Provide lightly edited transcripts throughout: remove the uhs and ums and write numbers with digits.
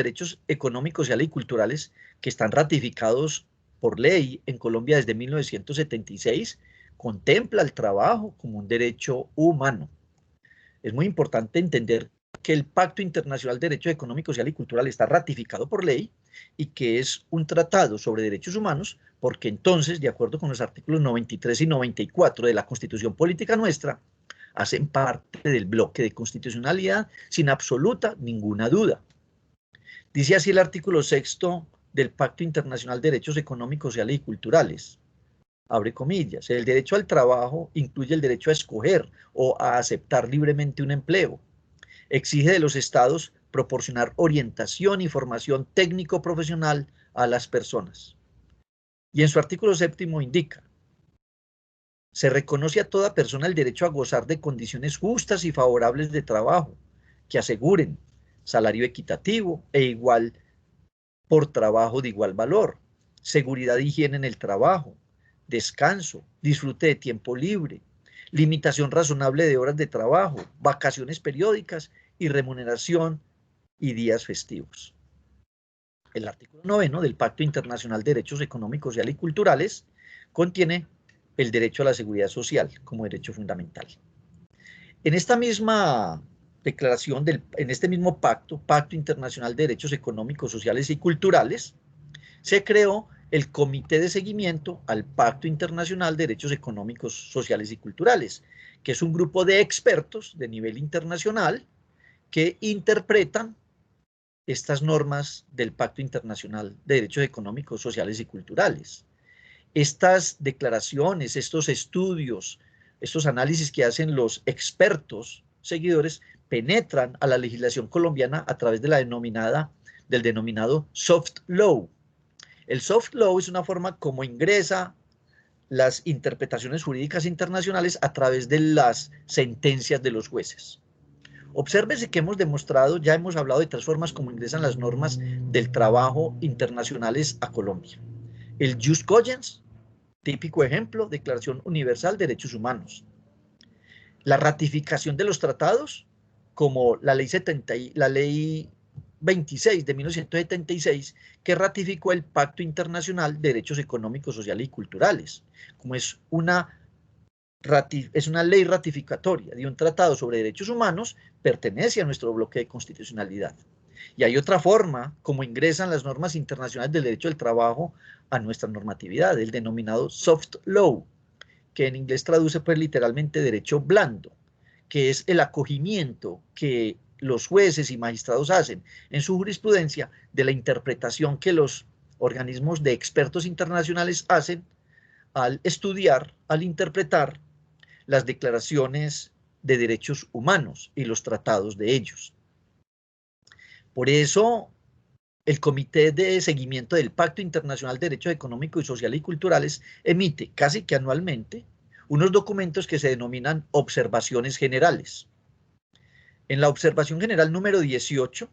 derechos económicos, sociales y culturales que están ratificados por ley en Colombia desde 1976, contempla el trabajo como un derecho humano. Es muy importante entender que el Pacto Internacional de Derechos Económicos, Sociales y Culturales está ratificado por ley y que es un tratado sobre derechos humanos, porque entonces, de acuerdo con los artículos 93 y 94 de la Constitución Política nuestra, hacen parte del bloque de constitucionalidad sin absoluta ninguna duda. Dice así el artículo 6 del Pacto Internacional de Derechos Económicos, Sociales y Culturales. Abre comillas, el derecho al trabajo incluye el derecho a escoger o a aceptar libremente un empleo. Exige de los estados proporcionar orientación y formación técnico-profesional a las personas. Y en su artículo 7 indica, se reconoce a toda persona el derecho a gozar de condiciones justas y favorables de trabajo, que aseguren salario equitativo e igual por trabajo de igual valor, seguridad e higiene en el trabajo, descanso, disfrute de tiempo libre, limitación razonable de horas de trabajo, vacaciones periódicas y remuneración y días festivos. El artículo 9 del Pacto Internacional de Derechos Económicos, Sociales y Culturales contiene el derecho a la seguridad social como derecho fundamental. En esta misma declaración, en este mismo pacto, Pacto Internacional de Derechos Económicos, Sociales y Culturales, se creó el Comité de Seguimiento al Pacto Internacional de Derechos Económicos, Sociales y Culturales, que es un grupo de expertos de nivel internacional que interpretan estas normas del Pacto Internacional de Derechos Económicos, Sociales y Culturales. Estas declaraciones, estos estudios, estos análisis que hacen los expertos seguidores penetran a la legislación colombiana a través de del denominado soft law. El soft law es una forma como ingresa las interpretaciones jurídicas internacionales a través de las sentencias de los jueces. Obsérvese que hemos demostrado, ya hemos hablado de 3 formas como ingresan las normas del trabajo internacionales a Colombia. El jus cogens, típico ejemplo, Declaración Universal de Derechos Humanos. La ratificación de los tratados, como la ley 26 de 1976, que ratificó el Pacto Internacional de Derechos Económicos, Sociales y Culturales, como es una ley ratificatoria de un tratado sobre derechos humanos, pertenece a nuestro bloque de constitucionalidad. Y hay otra forma como ingresan las normas internacionales del derecho del trabajo a nuestra normatividad, el denominado soft law, que en inglés traduce pues literalmente derecho blando, que es el acogimiento que los jueces y magistrados hacen en su jurisprudencia de la interpretación que los organismos de expertos internacionales hacen al estudiar, al interpretar las declaraciones de derechos humanos y los tratados de ellos. Por eso, el Comité de Seguimiento del Pacto Internacional de Derechos Económicos, Sociales y Culturales emite casi que anualmente unos documentos que se denominan observaciones generales. En la observación general número 18,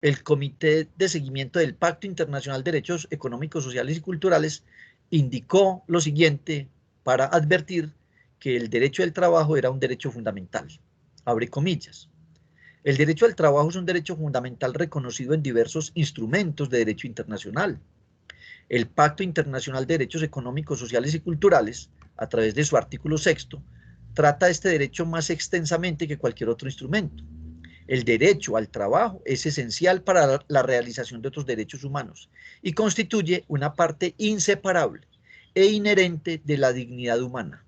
el Comité de Seguimiento del Pacto Internacional de Derechos Económicos, Sociales y Culturales indicó lo siguiente para advertir que el derecho del trabajo era un derecho fundamental. Abre comillas. El derecho al trabajo es un derecho fundamental reconocido en diversos instrumentos de derecho internacional. El Pacto Internacional de Derechos Económicos, Sociales y Culturales, a través de su artículo 6, trata este derecho más extensamente que cualquier otro instrumento. El derecho al trabajo es esencial para la realización de otros derechos humanos y constituye una parte inseparable e inherente de la dignidad humana.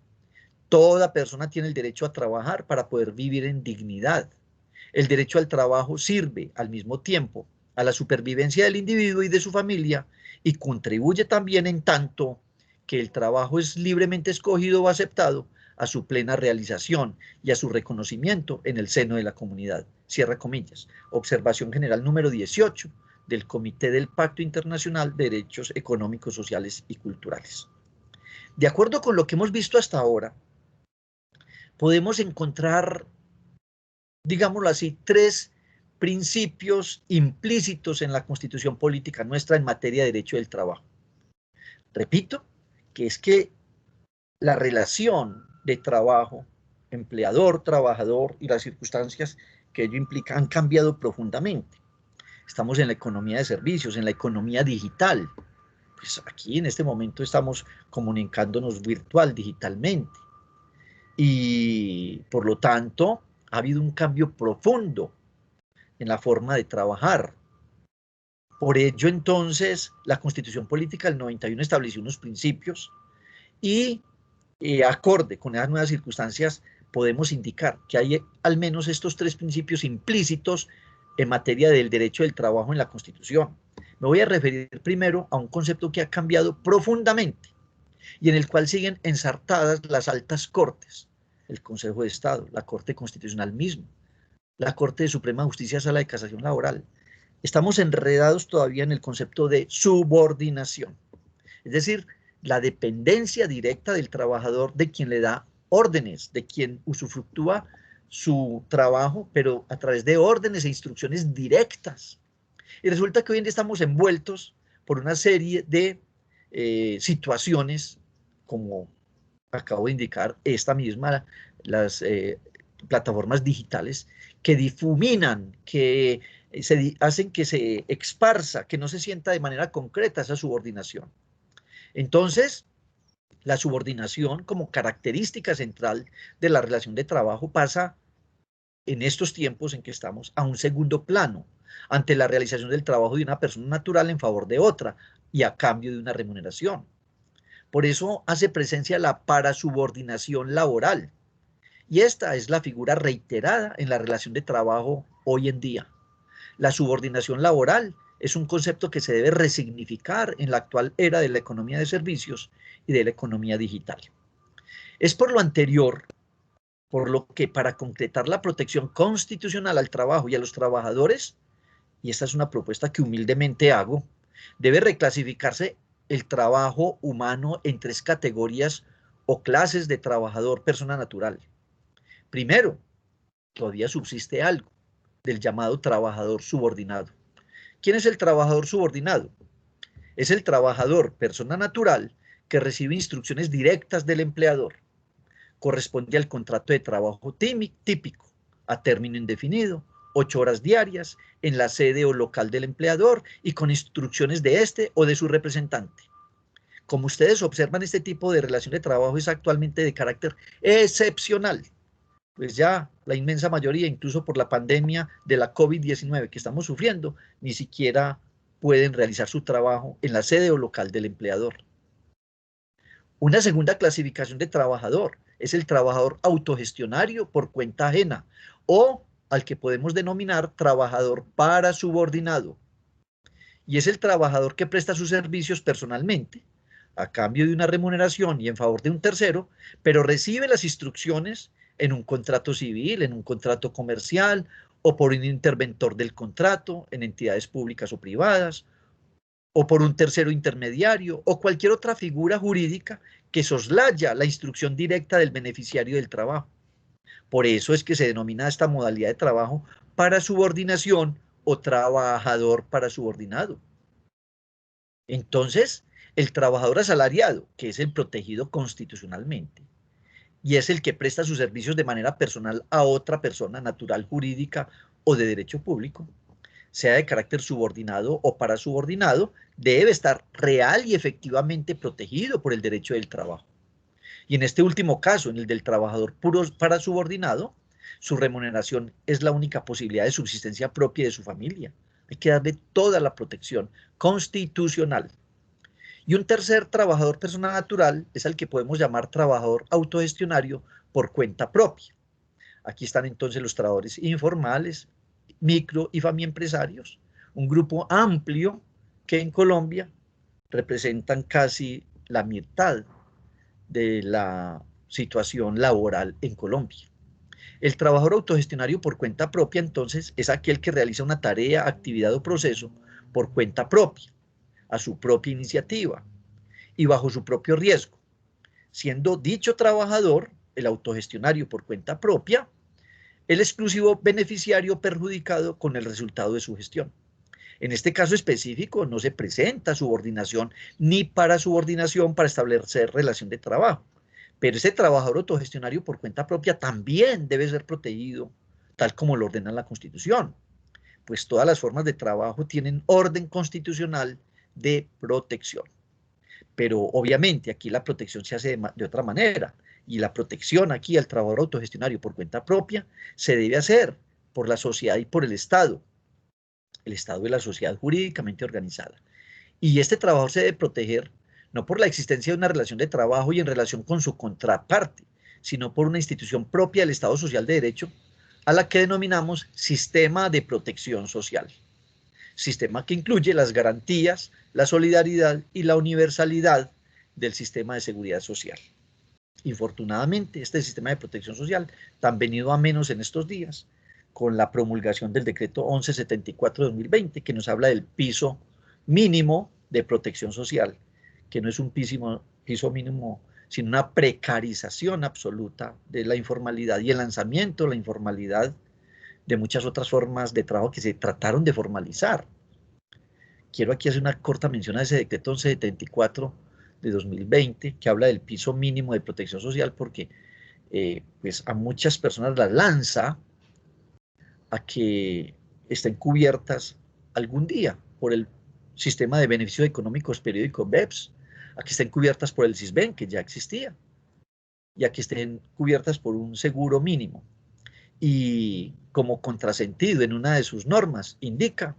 Toda persona tiene el derecho a trabajar para poder vivir en dignidad. El derecho al trabajo sirve al mismo tiempo a la supervivencia del individuo y de su familia y contribuye también en tanto que el trabajo es libremente escogido o aceptado a su plena realización y a su reconocimiento en el seno de la comunidad. Cierra comillas. Observación general número 18 del Comité del Pacto Internacional de Derechos Económicos, Sociales y Culturales. De acuerdo con lo que hemos visto hasta ahora, podemos encontrar, digámoslo así, 3 principios implícitos en la Constitución Política nuestra en materia de derecho del trabajo. Repito, que es que la relación de trabajo, empleador, trabajador y las circunstancias que ello implica han cambiado profundamente. estamos en la economía de servicios, en la economía digital. Pues aquí en este momento estamos comunicándonos virtual, digitalmente. Y por lo tanto, ha habido un cambio profundo en la forma de trabajar. Por ello, entonces, la Constitución Política del 91 estableció unos principios y, acorde con esas nuevas circunstancias, podemos indicar que hay al menos estos tres principios implícitos en materia del derecho del trabajo en la Constitución. Me voy a referir primero a un concepto que ha cambiado profundamente y en el cual siguen ensartadas las altas cortes, el Consejo de Estado, la Corte Constitucional misma, la Corte de Suprema Justicia, Sala de Casación Laboral. Estamos enredados todavía en el concepto de subordinación, es decir, la dependencia directa del trabajador de quien le da órdenes, de quien usufructúa su trabajo, pero a través de órdenes e instrucciones directas. Y resulta que hoy en día estamos envueltos por una serie de situaciones, como acabo de indicar, esta misma, las plataformas digitales, que difuminan, que hacen que se esparza, que no se sienta de manera concreta esa subordinación. Entonces, la subordinación como característica central de la relación de trabajo pasa en estos tiempos en que estamos a un segundo plano ante la realización del trabajo de una persona natural en favor de otra y a cambio de una remuneración. Por eso hace presencia la parasubordinación laboral, y esta es la figura reiterada en la relación de trabajo hoy en día. La subordinación laboral es un concepto que se debe resignificar en la actual era de la economía de servicios y de la economía digital. Es por lo anterior, por lo que para concretar la protección constitucional al trabajo y a los trabajadores, y esta es una propuesta que humildemente hago, debe reclasificarse el trabajo humano en tres categorías o clases de trabajador persona natural. Primero, todavía subsiste algo del llamado trabajador subordinado. ¿Quién es el trabajador subordinado? Es el trabajador persona natural que recibe instrucciones directas del empleador. Corresponde al contrato de trabajo típico, a término indefinido, 8 horas diarias, en la sede o local del empleador y con instrucciones de este o de su representante. Como ustedes observan, este tipo de relación de trabajo es actualmente de carácter excepcional, pues ya la inmensa mayoría, incluso por la pandemia de la COVID-19 que estamos sufriendo, ni siquiera pueden realizar su trabajo en la sede o local del empleador. Una segunda clasificación de trabajador es el trabajador autogestionario por cuenta ajena o al que podemos denominar trabajador parasubordinado. Y es el trabajador que presta sus servicios personalmente, a cambio de una remuneración y en favor de un tercero, pero recibe las instrucciones en un contrato civil, en un contrato comercial o por un interventor del contrato en entidades públicas o privadas, o por un tercero intermediario o cualquier otra figura jurídica que soslaya la instrucción directa del beneficiario del trabajo. Por eso es que se denomina esta modalidad de trabajo para subordinación o trabajador para subordinado. Entonces, el trabajador asalariado, que es el protegido constitucionalmente, y es el que presta sus servicios de manera personal a otra persona natural, jurídica o de derecho público, sea de carácter subordinado o parasubordinado, debe estar real y efectivamente protegido por el derecho del trabajo. Y en este último caso, en el del trabajador puro parasubordinado, su remuneración es la única posibilidad de subsistencia propia de su familia. Hay que darle toda la protección constitucional. Y un tercer trabajador persona natural es al que podemos llamar trabajador autogestionario por cuenta propia. Aquí están entonces los trabajadores informales, micro y familiempresarios, un grupo amplio que en Colombia representan casi la mitad de la situación laboral en Colombia. El trabajador autogestionario por cuenta propia, entonces, es aquel que realiza una tarea, actividad o proceso por cuenta propia, a su propia iniciativa y bajo su propio riesgo, siendo dicho trabajador, el autogestionario por cuenta propia, el exclusivo beneficiario perjudicado con el resultado de su gestión. En este caso específico no se presenta subordinación ni parasubordinación para establecer relación de trabajo, pero ese trabajador autogestionario por cuenta propia también debe ser protegido, tal como lo ordena la Constitución. pues todas las formas de trabajo tienen orden constitucional de protección. Pero obviamente aquí la protección se hace de otra manera, y la protección aquí al trabajador autogestionario por cuenta propia se debe hacer por la sociedad y por el Estado y la sociedad jurídicamente organizada. Y este trabajador se debe proteger no por la existencia de una relación de trabajo y en relación con su contraparte, sino por una institución propia del Estado Social de Derecho, a la que denominamos sistema de protección social. Sistema que incluye las garantías, la solidaridad y la universalidad del sistema de seguridad social. Infortunadamente, este sistema de protección social, tan venido a menos en estos días, con la promulgación del decreto 1174 de 2020, que nos habla del piso mínimo de protección social, que no es un piso mínimo, sino una precarización absoluta de la informalidad y el lanzamiento de la informalidad de muchas otras formas de trabajo que se trataron de formalizar. Quiero aquí hacer una corta mención a ese decreto 1174 de 2020, que habla del piso mínimo de protección social, porque pues a muchas personas las lanza a que estén cubiertas algún día por el sistema de beneficios económicos periódico BEPS, a que estén cubiertas por el SISBEN, que ya existía, y a que estén cubiertas por un seguro mínimo. Y como contrasentido en una de sus normas indica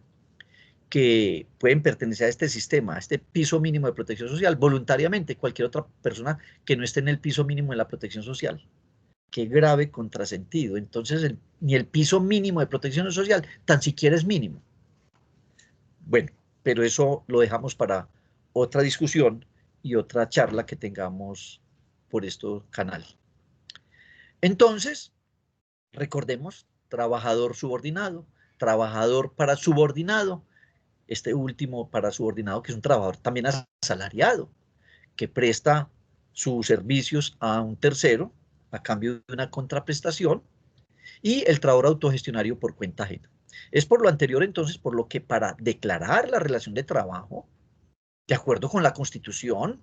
que pueden pertenecer a este sistema, a este piso mínimo de protección social, voluntariamente cualquier otra persona que no esté en el piso mínimo de la protección social. Qué grave contrasentido. Entonces, ni el piso mínimo de protección social tan siquiera es mínimo. Bueno, pero eso lo dejamos para otra discusión y otra charla que tengamos por este canal. Entonces, recordemos, trabajador subordinado, trabajador para subordinado, este último para subordinado, que es un trabajador también asalariado, que presta sus servicios a un tercero a cambio de una contraprestación, y el trabajador autogestionario por cuenta ajena. Es por lo anterior, entonces, por lo que para declarar la relación de trabajo, de acuerdo con la Constitución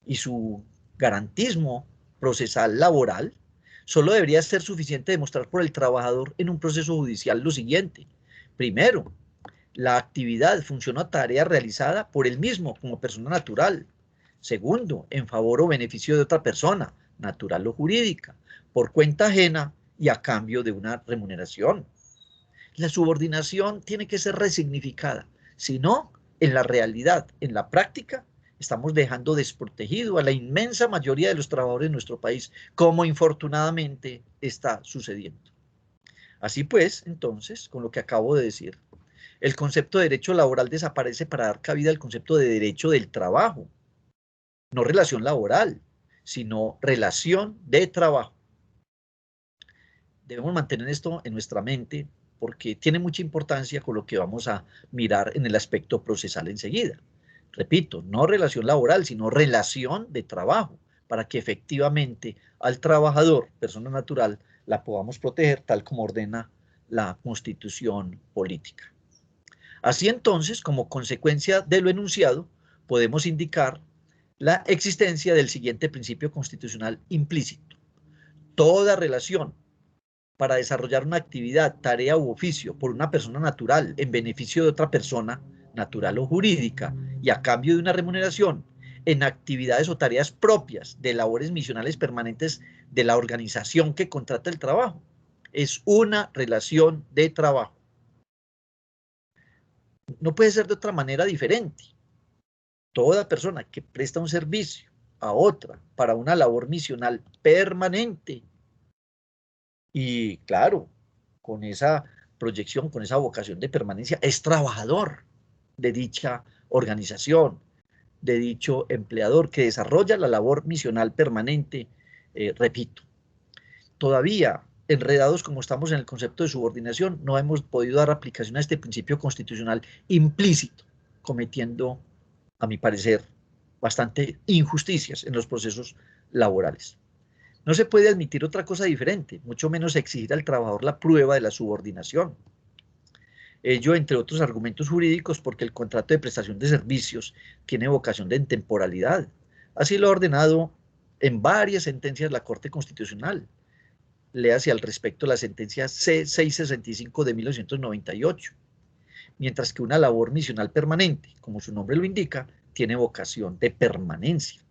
y su garantismo procesal laboral, solo debería ser suficiente demostrar por el trabajador en un proceso judicial lo siguiente. Primero, la actividad, función o tarea realizada por él mismo como persona natural. Segundo, en favor o beneficio de otra persona, natural o jurídica, por cuenta ajena y a cambio de una remuneración. La subordinación tiene que ser resignificada, si no, en la realidad, en la práctica, estamos dejando desprotegido a la inmensa mayoría de los trabajadores de nuestro país, como infortunadamente está sucediendo. Así pues, entonces, con lo que acabo de decir, el concepto de derecho laboral desaparece para dar cabida al concepto de derecho del trabajo. No relación laboral, sino relación de trabajo. Debemos mantener esto en nuestra mente porque tiene mucha importancia con lo que vamos a mirar en el aspecto procesal enseguida. Repito, no relación laboral, sino relación de trabajo, para que efectivamente al trabajador, persona natural, la podamos proteger tal como ordena la Constitución política. Así entonces, como consecuencia de lo enunciado, podemos indicar la existencia del siguiente principio constitucional implícito. Toda relación para desarrollar una actividad, tarea u oficio por una persona natural en beneficio de otra persona, natural o jurídica, y a cambio de una remuneración, en actividades o tareas propias de labores misionales permanentes de la organización que contrata el trabajo. Es una relación de trabajo. No puede ser de otra manera diferente. Toda persona que presta un servicio a otra para una labor misional permanente y, claro, con esa proyección, con esa vocación de permanencia, es trabajador de dicha organización, de dicho empleador que desarrolla la labor misional permanente, repito. Todavía, enredados como estamos en el concepto de subordinación, no hemos podido dar aplicación a este principio constitucional implícito, cometiendo, a mi parecer, bastante injusticias en los procesos laborales. No se puede admitir otra cosa diferente, mucho menos exigir al trabajador la prueba de la subordinación. Ello, entre otros argumentos jurídicos, porque el contrato de prestación de servicios tiene vocación de temporalidad. Así lo ha ordenado en varias sentencias la Corte Constitucional. Léase al respecto la sentencia C665 de 1998. mientras que una labor misional permanente, como su nombre lo indica, tiene vocación de permanencia.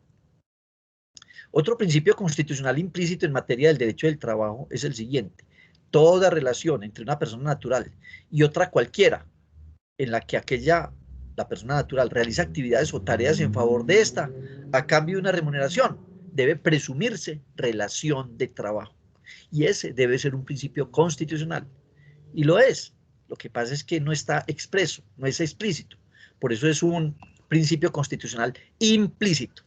Otro principio constitucional implícito en materia del derecho del trabajo es el siguiente: toda relación entre una persona natural y otra cualquiera, en la que la persona natural realiza actividades o tareas en favor de esta, a cambio de una remuneración, debe presumirse relación de trabajo. Y ese debe ser un principio constitucional. Y lo es. Lo que pasa es que no está expreso, no es explícito. Por eso es un principio constitucional implícito.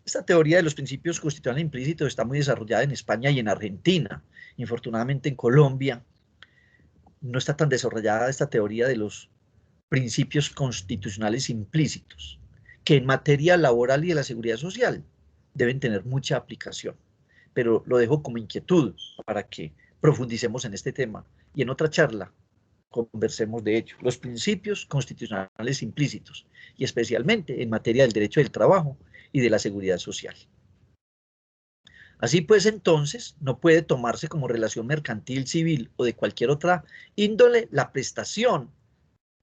Esta teoría de los principios constitucionales implícitos está muy desarrollada en España y en Argentina. Infortunadamente en Colombia no está tan desarrollada esta teoría de los principios constitucionales implícitos, que en materia laboral y de la seguridad social deben tener mucha aplicación. Pero lo dejo como inquietud para que profundicemos en este tema y en otra charla conversemos de ello. Los principios constitucionales implícitos y especialmente en materia del derecho del trabajo y de la seguridad social. Así pues, entonces, no puede tomarse como relación mercantil, civil o de cualquier otra índole la prestación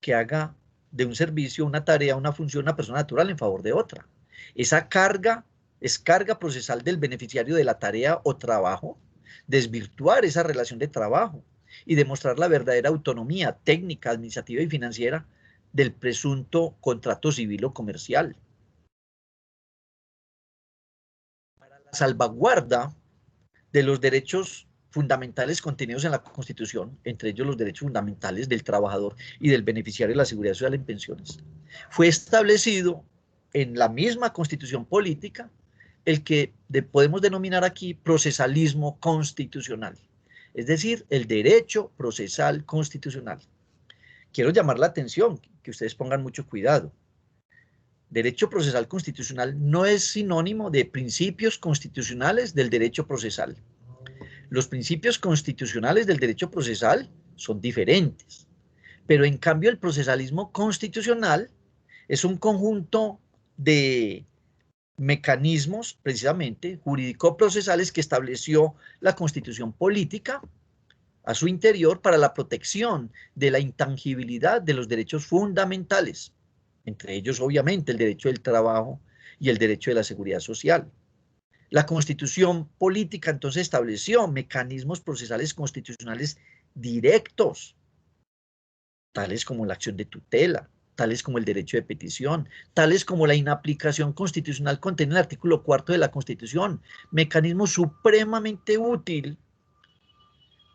que haga de un servicio, una tarea, una función, una persona natural en favor de otra. Esa carga es carga procesal del beneficiario de la tarea o trabajo, desvirtuar esa relación de trabajo y demostrar la verdadera autonomía técnica, administrativa y financiera del presunto contrato civil o comercial. Para la salvaguarda de los derechos fundamentales contenidos en la Constitución, entre ellos los derechos fundamentales del trabajador y del beneficiario de la seguridad social en pensiones, fue establecido en la misma Constitución política el que podemos denominar aquí procesalismo constitucional, es decir, el derecho procesal constitucional. Quiero llamar la atención, que ustedes pongan mucho cuidado. Derecho procesal constitucional no es sinónimo de principios constitucionales del derecho procesal. Los principios constitucionales del derecho procesal son diferentes, pero en cambio el procesalismo constitucional es un conjunto de mecanismos, precisamente, jurídico-procesales que estableció la Constitución política a su interior para la protección de la intangibilidad de los derechos fundamentales, entre ellos, obviamente, el derecho del trabajo y el derecho de la seguridad social. La Constitución política entonces estableció mecanismos procesales constitucionales directos, tales como la acción de tutela, tales como el derecho de petición, tales como la inaplicación constitucional contenida en el artículo 4 de la Constitución, mecanismo supremamente útil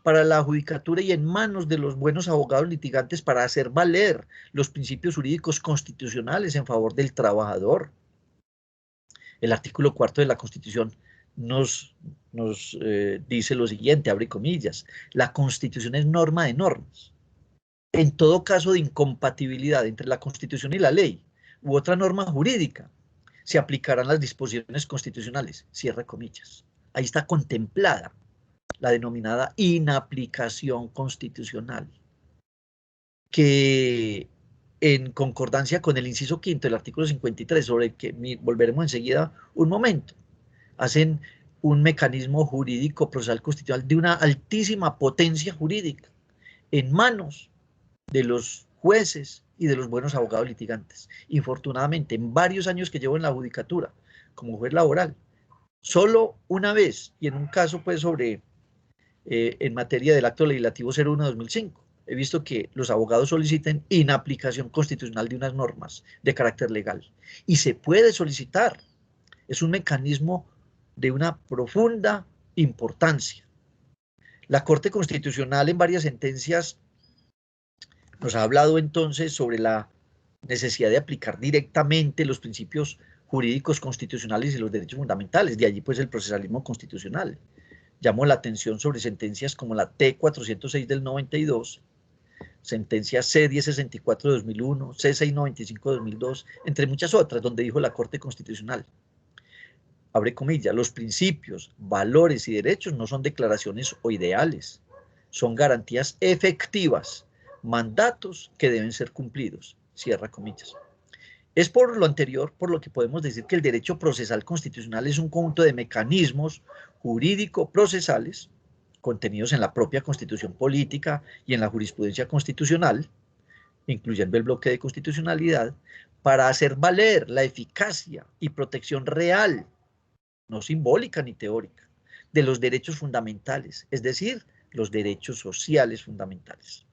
para la judicatura y en manos de los buenos abogados litigantes para hacer valer los principios jurídicos constitucionales en favor del trabajador. El artículo 4 de la Constitución nos dice lo siguiente, abre comillas: la Constitución es norma de normas. En todo caso de incompatibilidad entre la Constitución y la ley u otra norma jurídica, se aplicarán las disposiciones constitucionales, cierre comillas. Ahí está contemplada la denominada inaplicación constitucional, que en concordancia con el inciso quinto del artículo 53, sobre el que volveremos enseguida un momento, hacen un mecanismo jurídico procesal constitucional de una altísima potencia jurídica en manos de los jueces y de los buenos abogados litigantes. Infortunadamente, en varios años que llevo en la judicatura como juez laboral, solo una vez, y en un caso pues en materia del acto legislativo 01/2005, he visto que los abogados soliciten inaplicación constitucional de unas normas de carácter legal. Y se puede solicitar. Es un mecanismo de una profunda importancia. La Corte Constitucional en varias sentencias nos ha hablado entonces sobre la necesidad de aplicar directamente los principios jurídicos constitucionales y los derechos fundamentales. De allí pues el procesalismo constitucional. Llamo la atención sobre sentencias como la T-406 del 92, sentencia C-1064 de 2001, C-695 de 2002, entre muchas otras, donde dijo la Corte Constitucional, abre comillas: los principios, valores y derechos no son declaraciones o ideales, son garantías efectivas, mandatos que deben ser cumplidos, cierra comillas. Es por lo anterior por lo que podemos decir que el derecho procesal constitucional es un conjunto de mecanismos jurídico-procesales contenidos en la propia Constitución política y en la jurisprudencia constitucional, incluyendo el bloque de constitucionalidad, para hacer valer la eficacia y protección real, no simbólica ni teórica, de los derechos fundamentales, es decir, los derechos sociales fundamentales.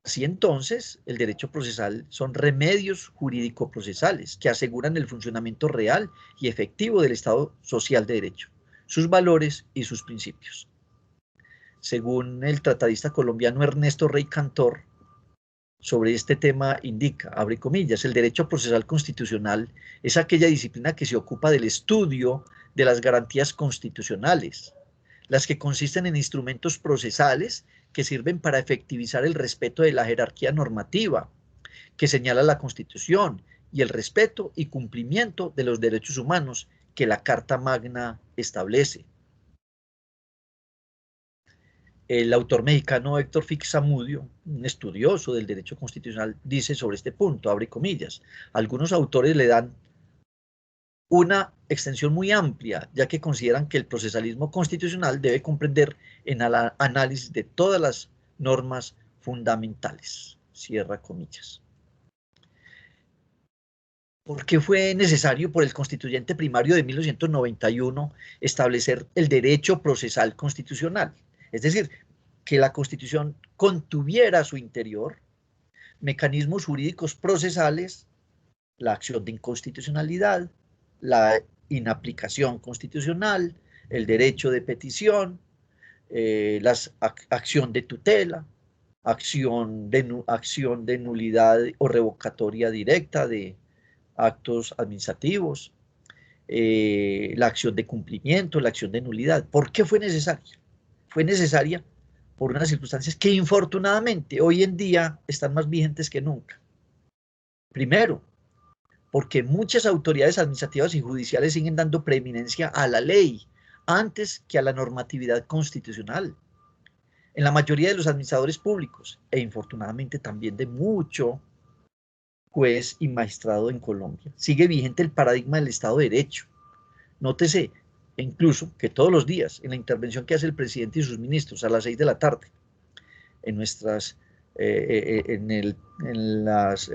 Así entonces, el derecho procesal son remedios jurídico-procesales que aseguran el funcionamiento real y efectivo del Estado social de derecho, sus valores y sus principios. Según el tratadista colombiano Ernesto Rey Cantor, sobre este tema indica, abre comillas, el derecho procesal constitucional es aquella disciplina que se ocupa del estudio de las garantías constitucionales, las que consisten en instrumentos procesales que sirven para efectivizar el respeto de la jerarquía normativa que señala la Constitución y el respeto y cumplimiento de los derechos humanos que la Carta Magna establece. El autor mexicano Héctor Fix-Zamudio, un estudioso del derecho constitucional, dice sobre este punto, abre comillas, algunos autores le dan una extensión muy amplia, ya que consideran que el procesalismo constitucional debe comprender en el análisis de todas las normas fundamentales. Cierra comillas. ¿Por qué fue necesario por el constituyente primario de 1991 establecer el derecho procesal constitucional? Es decir, que la Constitución contuviera a su interior mecanismos jurídicos procesales, la acción de inconstitucionalidad, la inaplicación constitucional, el derecho de petición, acción de tutela, acción de nulidad o revocatoria directa de actos administrativos, la acción de cumplimiento, la acción de nulidad. ¿Por qué fue necesaria? Fue necesaria por unas circunstancias que infortunadamente hoy en día están más vigentes que nunca. Primero, porque muchas autoridades administrativas y judiciales siguen dando preeminencia a la ley antes que a la normatividad constitucional. En la mayoría de los administradores públicos, e infortunadamente también de mucho juez y magistrado en Colombia, sigue vigente el paradigma del Estado de Derecho. Nótese incluso que todos los días, en la intervención que hace el presidente y sus ministros a las 6 de la tarde, en las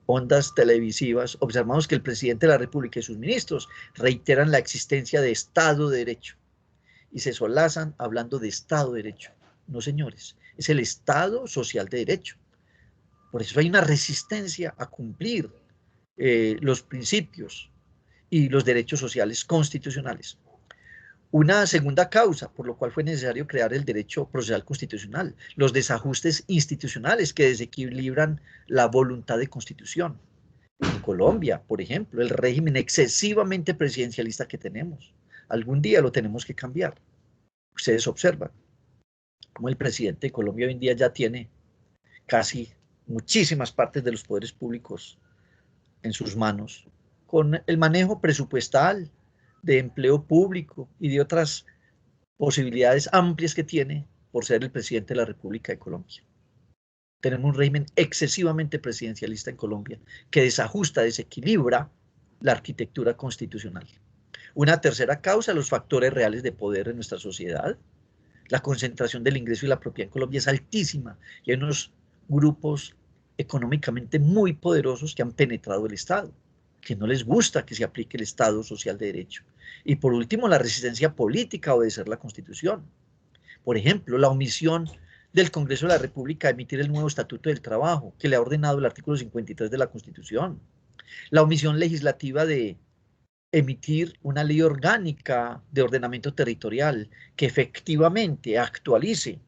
ondas televisivas, observamos que el presidente de la República y sus ministros reiteran la existencia de Estado de Derecho y se solazan hablando de Estado de Derecho. No, señores, es el Estado social de derecho. Por eso hay una resistencia a cumplir los principios y los derechos sociales constitucionales. Una segunda causa, por lo cual fue necesario crear el derecho procesal constitucional, los desajustes institucionales que desequilibran la voluntad de constitución. En Colombia, por ejemplo, el régimen excesivamente presidencialista que tenemos, algún día lo tenemos que cambiar. Ustedes observan cómo el presidente de Colombia hoy en día ya tiene casi muchísimas partes de los poderes públicos en sus manos, con el manejo presupuestal, de empleo público y de otras posibilidades amplias que tiene por ser el presidente de la República de Colombia. Tenemos un régimen excesivamente presidencialista en Colombia que desajusta, desequilibra la arquitectura constitucional. Una tercera causa, los factores reales de poder en nuestra sociedad. La concentración del ingreso y la propiedad en Colombia es altísima y hay unos grupos económicamente muy poderosos que han penetrado el Estado, que no les gusta que se aplique el Estado social de derecho. Y por último, la resistencia política a obedecer la Constitución. Por ejemplo, la omisión del Congreso de la República a emitir el nuevo Estatuto del Trabajo, que le ha ordenado el artículo 53 de la Constitución. La omisión legislativa de emitir una ley orgánica de ordenamiento territorial que efectivamente actualice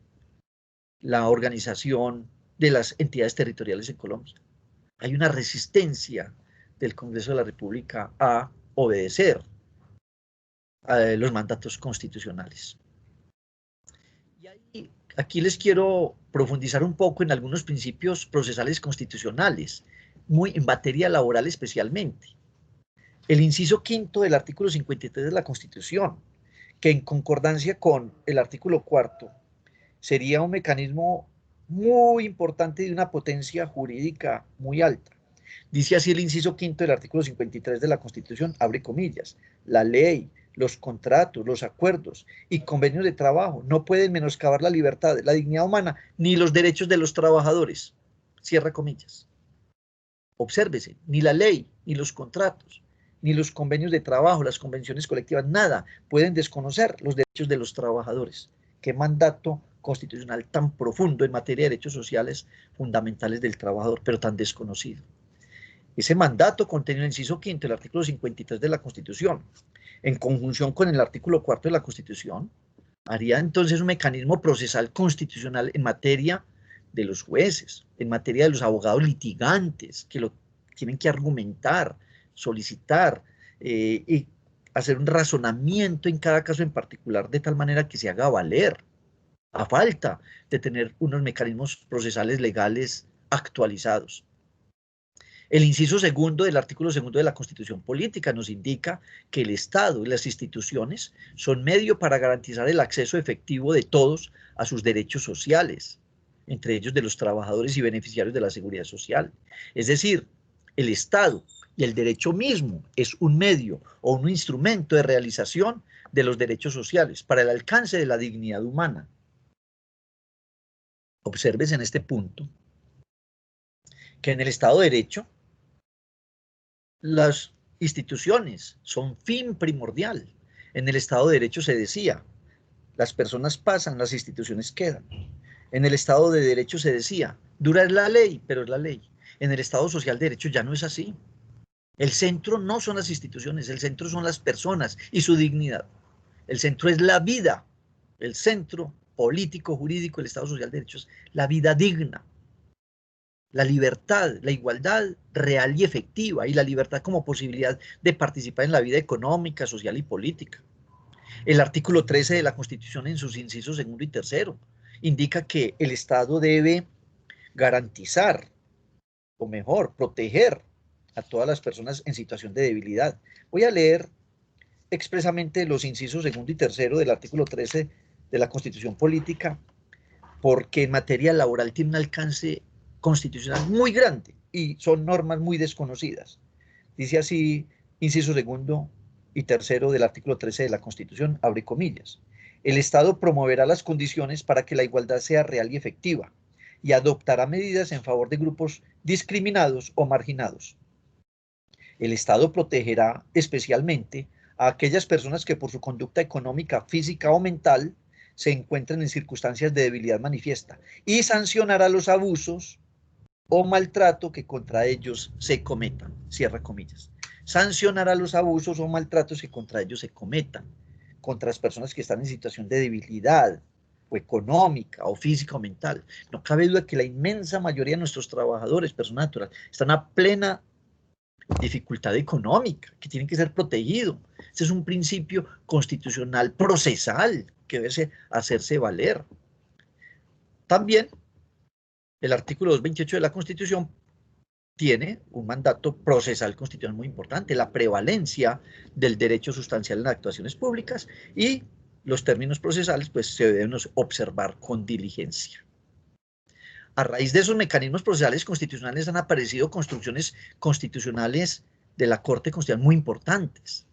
la organización de las entidades territoriales en Colombia. Hay una resistencia del Congreso de la República a obedecer a los mandatos constitucionales. Y aquí les quiero profundizar un poco en algunos principios procesales constitucionales, muy en materia laboral especialmente. El inciso quinto del artículo 53 de la Constitución, que en concordancia con el artículo cuarto, sería un mecanismo muy importante de una potencia jurídica muy alta. Dice así el inciso quinto del artículo 53 de la Constitución, abre comillas, la ley, los contratos, los acuerdos y convenios de trabajo no pueden menoscabar la libertad, la dignidad humana, ni los derechos de los trabajadores. Cierra comillas. Obsérvese, ni la ley, ni los contratos, ni los convenios de trabajo, las convenciones colectivas, nada pueden desconocer los derechos de los trabajadores. Qué mandato constitucional tan profundo en materia de derechos sociales fundamentales del trabajador, pero tan desconocido. Ese mandato contenido en el inciso quinto del artículo 53 de la Constitución, en conjunción con el artículo cuarto de la Constitución, haría entonces un mecanismo procesal constitucional en materia de los jueces, en materia de los abogados litigantes, que lo tienen que argumentar, solicitar y hacer un razonamiento en cada caso en particular de tal manera que se haga valer, a falta de tener unos mecanismos procesales legales actualizados. El inciso segundo del artículo segundo de la Constitución Política nos indica que el Estado y las instituciones son medio para garantizar el acceso efectivo de todos a sus derechos sociales, entre ellos de los trabajadores y beneficiarios de la seguridad social. Es decir, el Estado y el derecho mismo es un medio o un instrumento de realización de los derechos sociales para el alcance de la dignidad humana. Observes en este punto que en el Estado de Derecho las instituciones son fin primordial. En el Estado de Derecho se decía, las personas pasan, las instituciones quedan. En el Estado de Derecho se decía, dura es la ley, pero es la ley. En el Estado Social de Derecho ya no es así. El centro no son las instituciones, el centro son las personas y su dignidad. El centro es la vida. El centro político, jurídico, el Estado Social de Derecho es la vida digna. La libertad, la igualdad real y efectiva, y la libertad como posibilidad de participar en la vida económica, social y política. El artículo 13 de la Constitución, en sus incisos segundo y tercero, indica que el Estado debe garantizar, o mejor, proteger a todas las personas en situación de debilidad. Voy a leer expresamente los incisos segundo y tercero del artículo 13 de la Constitución Política, porque en materia laboral tiene un alcance constitucional muy grande y son normas muy desconocidas. Dice así, inciso segundo y tercero del artículo 13 de la Constitución, abre comillas. El Estado promoverá las condiciones para que la igualdad sea real y efectiva y adoptará medidas en favor de grupos discriminados o marginados. El Estado protegerá especialmente a aquellas personas que por su conducta económica, física o mental se encuentren en circunstancias de debilidad manifiesta y sancionará los abusos o maltrato que contra ellos se cometan. Cierra comillas. Sancionará los abusos o maltratos que contra ellos se cometan, contra las personas que están en situación de debilidad, o económica, o física, o mental. No cabe duda que la inmensa mayoría de nuestros trabajadores, personas naturales, están a plena dificultad económica, que tienen que ser protegidos. Este es un principio constitucional procesal que debe hacerse valer. También el artículo 228 de la Constitución tiene un mandato procesal constitucional muy importante, la prevalencia del derecho sustancial en las actuaciones públicas, y los términos procesales pues se deben observar con diligencia. A raíz de esos mecanismos procesales constitucionales han aparecido construcciones constitucionales de la Corte Constitucional muy importantes,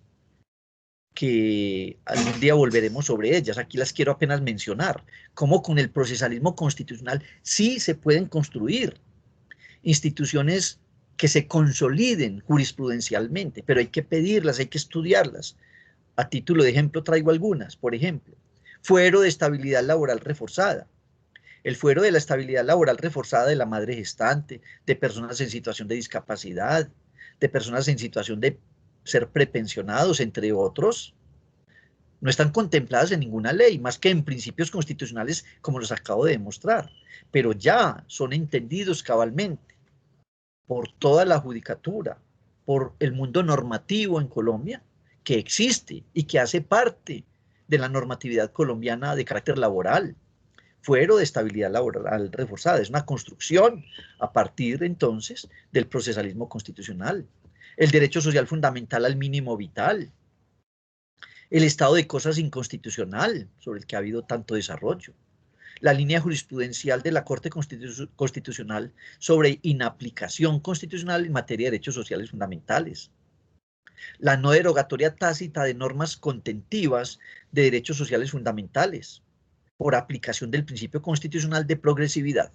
que algún día volveremos sobre ellas. Aquí las quiero apenas mencionar, cómo con el procesalismo constitucional sí se pueden construir instituciones que se consoliden jurisprudencialmente, pero hay que pedirlas, hay que estudiarlas. A título de ejemplo traigo algunas. Por ejemplo, fuero de estabilidad laboral reforzada. El fuero de la estabilidad laboral reforzada de la madre gestante, de personas en situación de discapacidad, de personas en situación de ser prepensionados, entre otros, no están contempladas en ninguna ley, más que en principios constitucionales, como los acabo de demostrar, pero ya son entendidos cabalmente por toda la judicatura, por el mundo normativo en Colombia, que existe y que hace parte de la normatividad colombiana de carácter laboral. Fuero de estabilidad laboral reforzada, es una construcción a partir entonces del procesalismo constitucional. El derecho social fundamental al mínimo vital, el estado de cosas inconstitucional sobre el que ha habido tanto desarrollo, la línea jurisprudencial de la Corte Constitucional sobre inaplicación constitucional en materia de derechos sociales fundamentales, la no derogatoria tácita de normas contentivas de derechos sociales fundamentales por aplicación del principio constitucional de progresividad.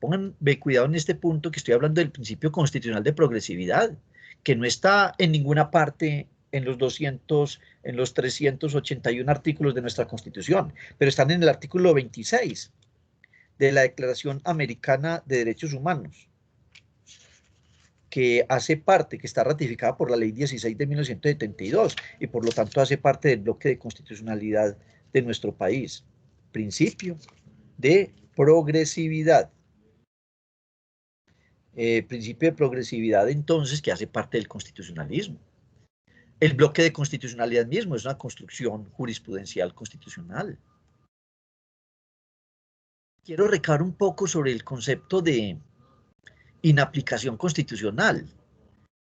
Pónganme cuidado en este punto que estoy hablando del principio constitucional de progresividad, que no está en ninguna parte en los 381 artículos de nuestra Constitución, pero están en el artículo 26 de la Declaración Americana de Derechos Humanos, que hace parte, que está ratificada por la Ley 16 de 1972 y por lo tanto hace parte del bloque de constitucionalidad de nuestro país. Principio de progresividad. Principio de progresividad, entonces, que hace parte del constitucionalismo. El bloque de constitucionalidad mismo es una construcción jurisprudencial constitucional. Quiero recabar un poco sobre el concepto de inaplicación constitucional,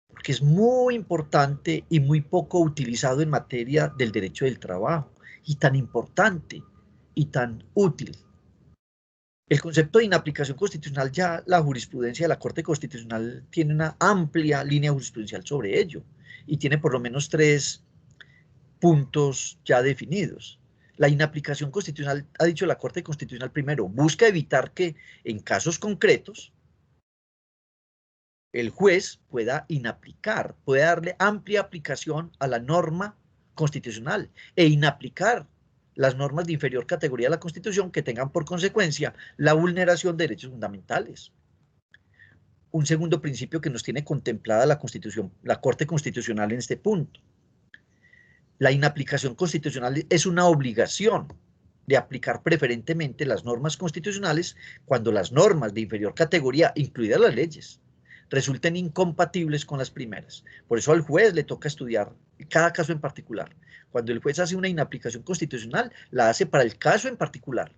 porque es muy importante y muy poco utilizado en materia del derecho del trabajo, y tan importante y tan útil. El concepto de inaplicación constitucional, ya la jurisprudencia de la Corte Constitucional tiene una amplia línea jurisprudencial sobre ello, y tiene por lo menos 3 puntos ya definidos. La inaplicación constitucional, ha dicho la Corte Constitucional primero, busca evitar que en casos concretos el juez pueda inaplicar, pueda darle amplia aplicación a la norma constitucional e inaplicar las normas de inferior categoría de la Constitución que tengan por consecuencia la vulneración de derechos fundamentales. Un segundo principio que nos tiene contemplada la Constitución, la Corte Constitucional en este punto. La inaplicación constitucional es una obligación de aplicar preferentemente las normas constitucionales cuando las normas de inferior categoría, incluidas las leyes, resulten incompatibles con las primeras. Por eso al juez le toca estudiar cada caso en particular. Cuando el juez hace una inaplicación constitucional, la hace para el caso en particular.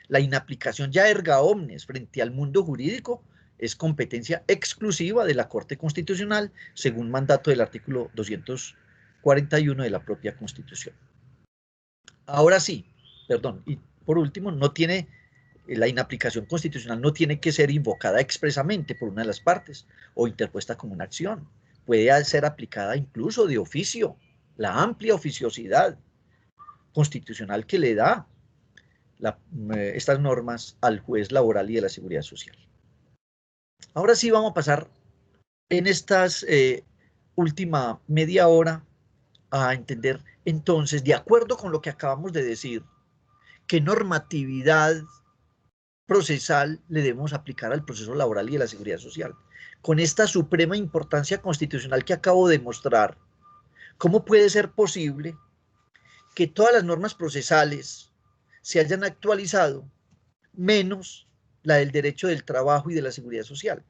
La inaplicación ya erga omnes frente al mundo jurídico es competencia exclusiva de la Corte Constitucional, según mandato del artículo 241 de la propia Constitución. Ahora sí, perdón, y por último, la inaplicación constitucional no tiene que ser invocada expresamente por una de las partes o interpuesta como una acción. Puede ser aplicada incluso de oficio, la amplia oficiosidad constitucional que le da estas normas al juez laboral y de la seguridad social. Ahora sí vamos a pasar en estas última media hora a entender entonces, de acuerdo con lo que acabamos de decir, qué normatividad procesal le debemos aplicar al proceso laboral y de la seguridad social. Con esta suprema importancia constitucional que acabo de mostrar, ¿cómo puede ser posible que todas las normas procesales se hayan actualizado, menos la del derecho del trabajo y de la seguridad social?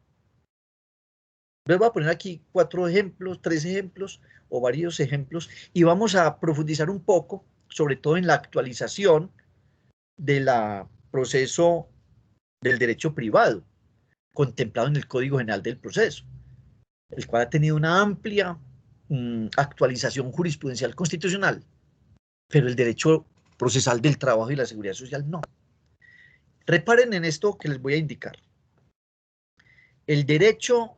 Les voy a poner aquí 4 ejemplos, 3 ejemplos o varios ejemplos, y vamos a profundizar un poco, sobre todo en la actualización del proceso del derecho privado, contemplado en el Código General del Proceso, el cual ha tenido una amplia actualización jurisprudencial constitucional, pero el derecho procesal del trabajo y la seguridad social no. Reparen en esto que les voy a indicar. El derecho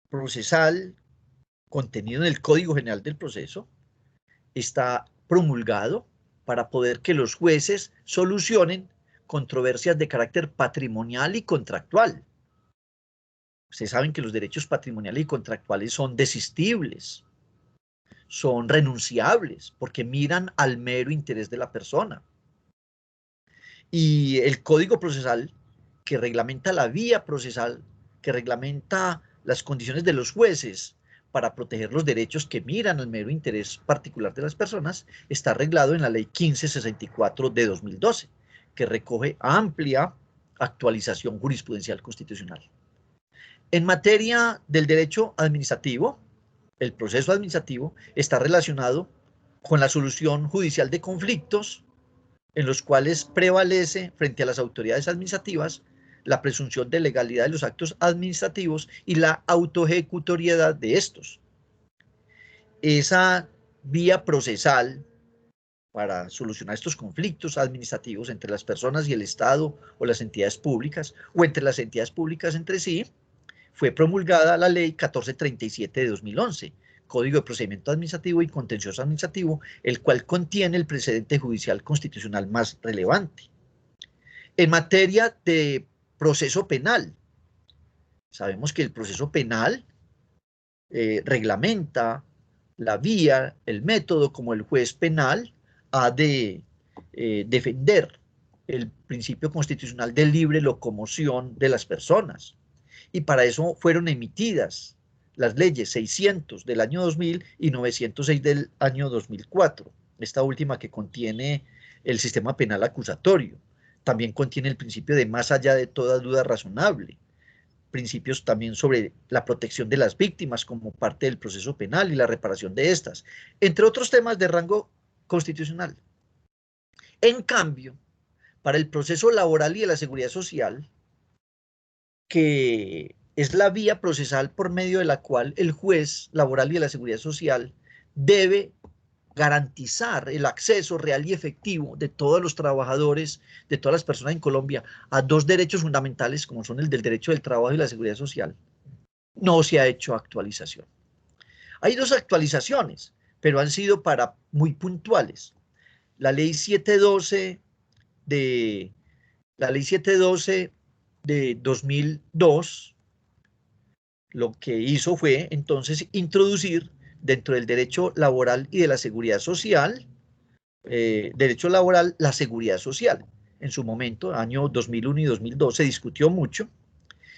procesal contenido en el Código General del Proceso está promulgado para poder que los jueces solucionen controversias de carácter patrimonial y contractual. Ustedes saben que los derechos patrimoniales y contractuales son desistibles, son renunciables, porque miran al mero interés de la persona. Y el Código Procesal, que reglamenta la vía procesal, que reglamenta las condiciones de los jueces para proteger los derechos que miran al mero interés particular de las personas, está arreglado en la Ley 1564 de 2012, que recoge amplia actualización jurisprudencial constitucional. En materia del derecho administrativo, el proceso administrativo está relacionado con la solución judicial de conflictos en los cuales prevalece frente a las autoridades administrativas la presunción de legalidad de los actos administrativos y la autoejecutoriedad de estos. Esa vía procesal para solucionar estos conflictos administrativos entre las personas y el Estado o las entidades públicas, o entre las entidades públicas entre sí, fue promulgada la Ley 1437 de 2011, Código de Procedimiento Administrativo y Contencioso Administrativo, el cual contiene el precedente judicial constitucional más relevante. En materia de proceso penal. Sabemos que el proceso penal reglamenta la vía, el método como el juez penal ha de defender el principio constitucional de libre locomoción de las personas. Y para eso fueron emitidas las leyes 600 del año 2000 y 906 del año 2004. Esta última que contiene el sistema penal acusatorio. También contiene el principio de más allá de toda duda razonable. Principios también sobre la protección de las víctimas como parte del proceso penal y la reparación de estas, entre otros temas de rango constitucional. En cambio, para el proceso laboral y de la seguridad social, que es la vía procesal por medio de la cual el juez laboral y de la seguridad social debe garantizar el acceso real y efectivo de todos los trabajadores, de todas las personas en Colombia, a dos derechos fundamentales como son el del derecho del trabajo y la seguridad social, no se ha hecho actualización. Hay dos actualizaciones, pero han sido para muy puntuales. La ley 712 de, la ley 712 de 2002, lo que hizo fue entonces introducir dentro del derecho laboral y de la seguridad social, derecho laboral, la seguridad social. En su momento, año 2001 y 2002, se discutió mucho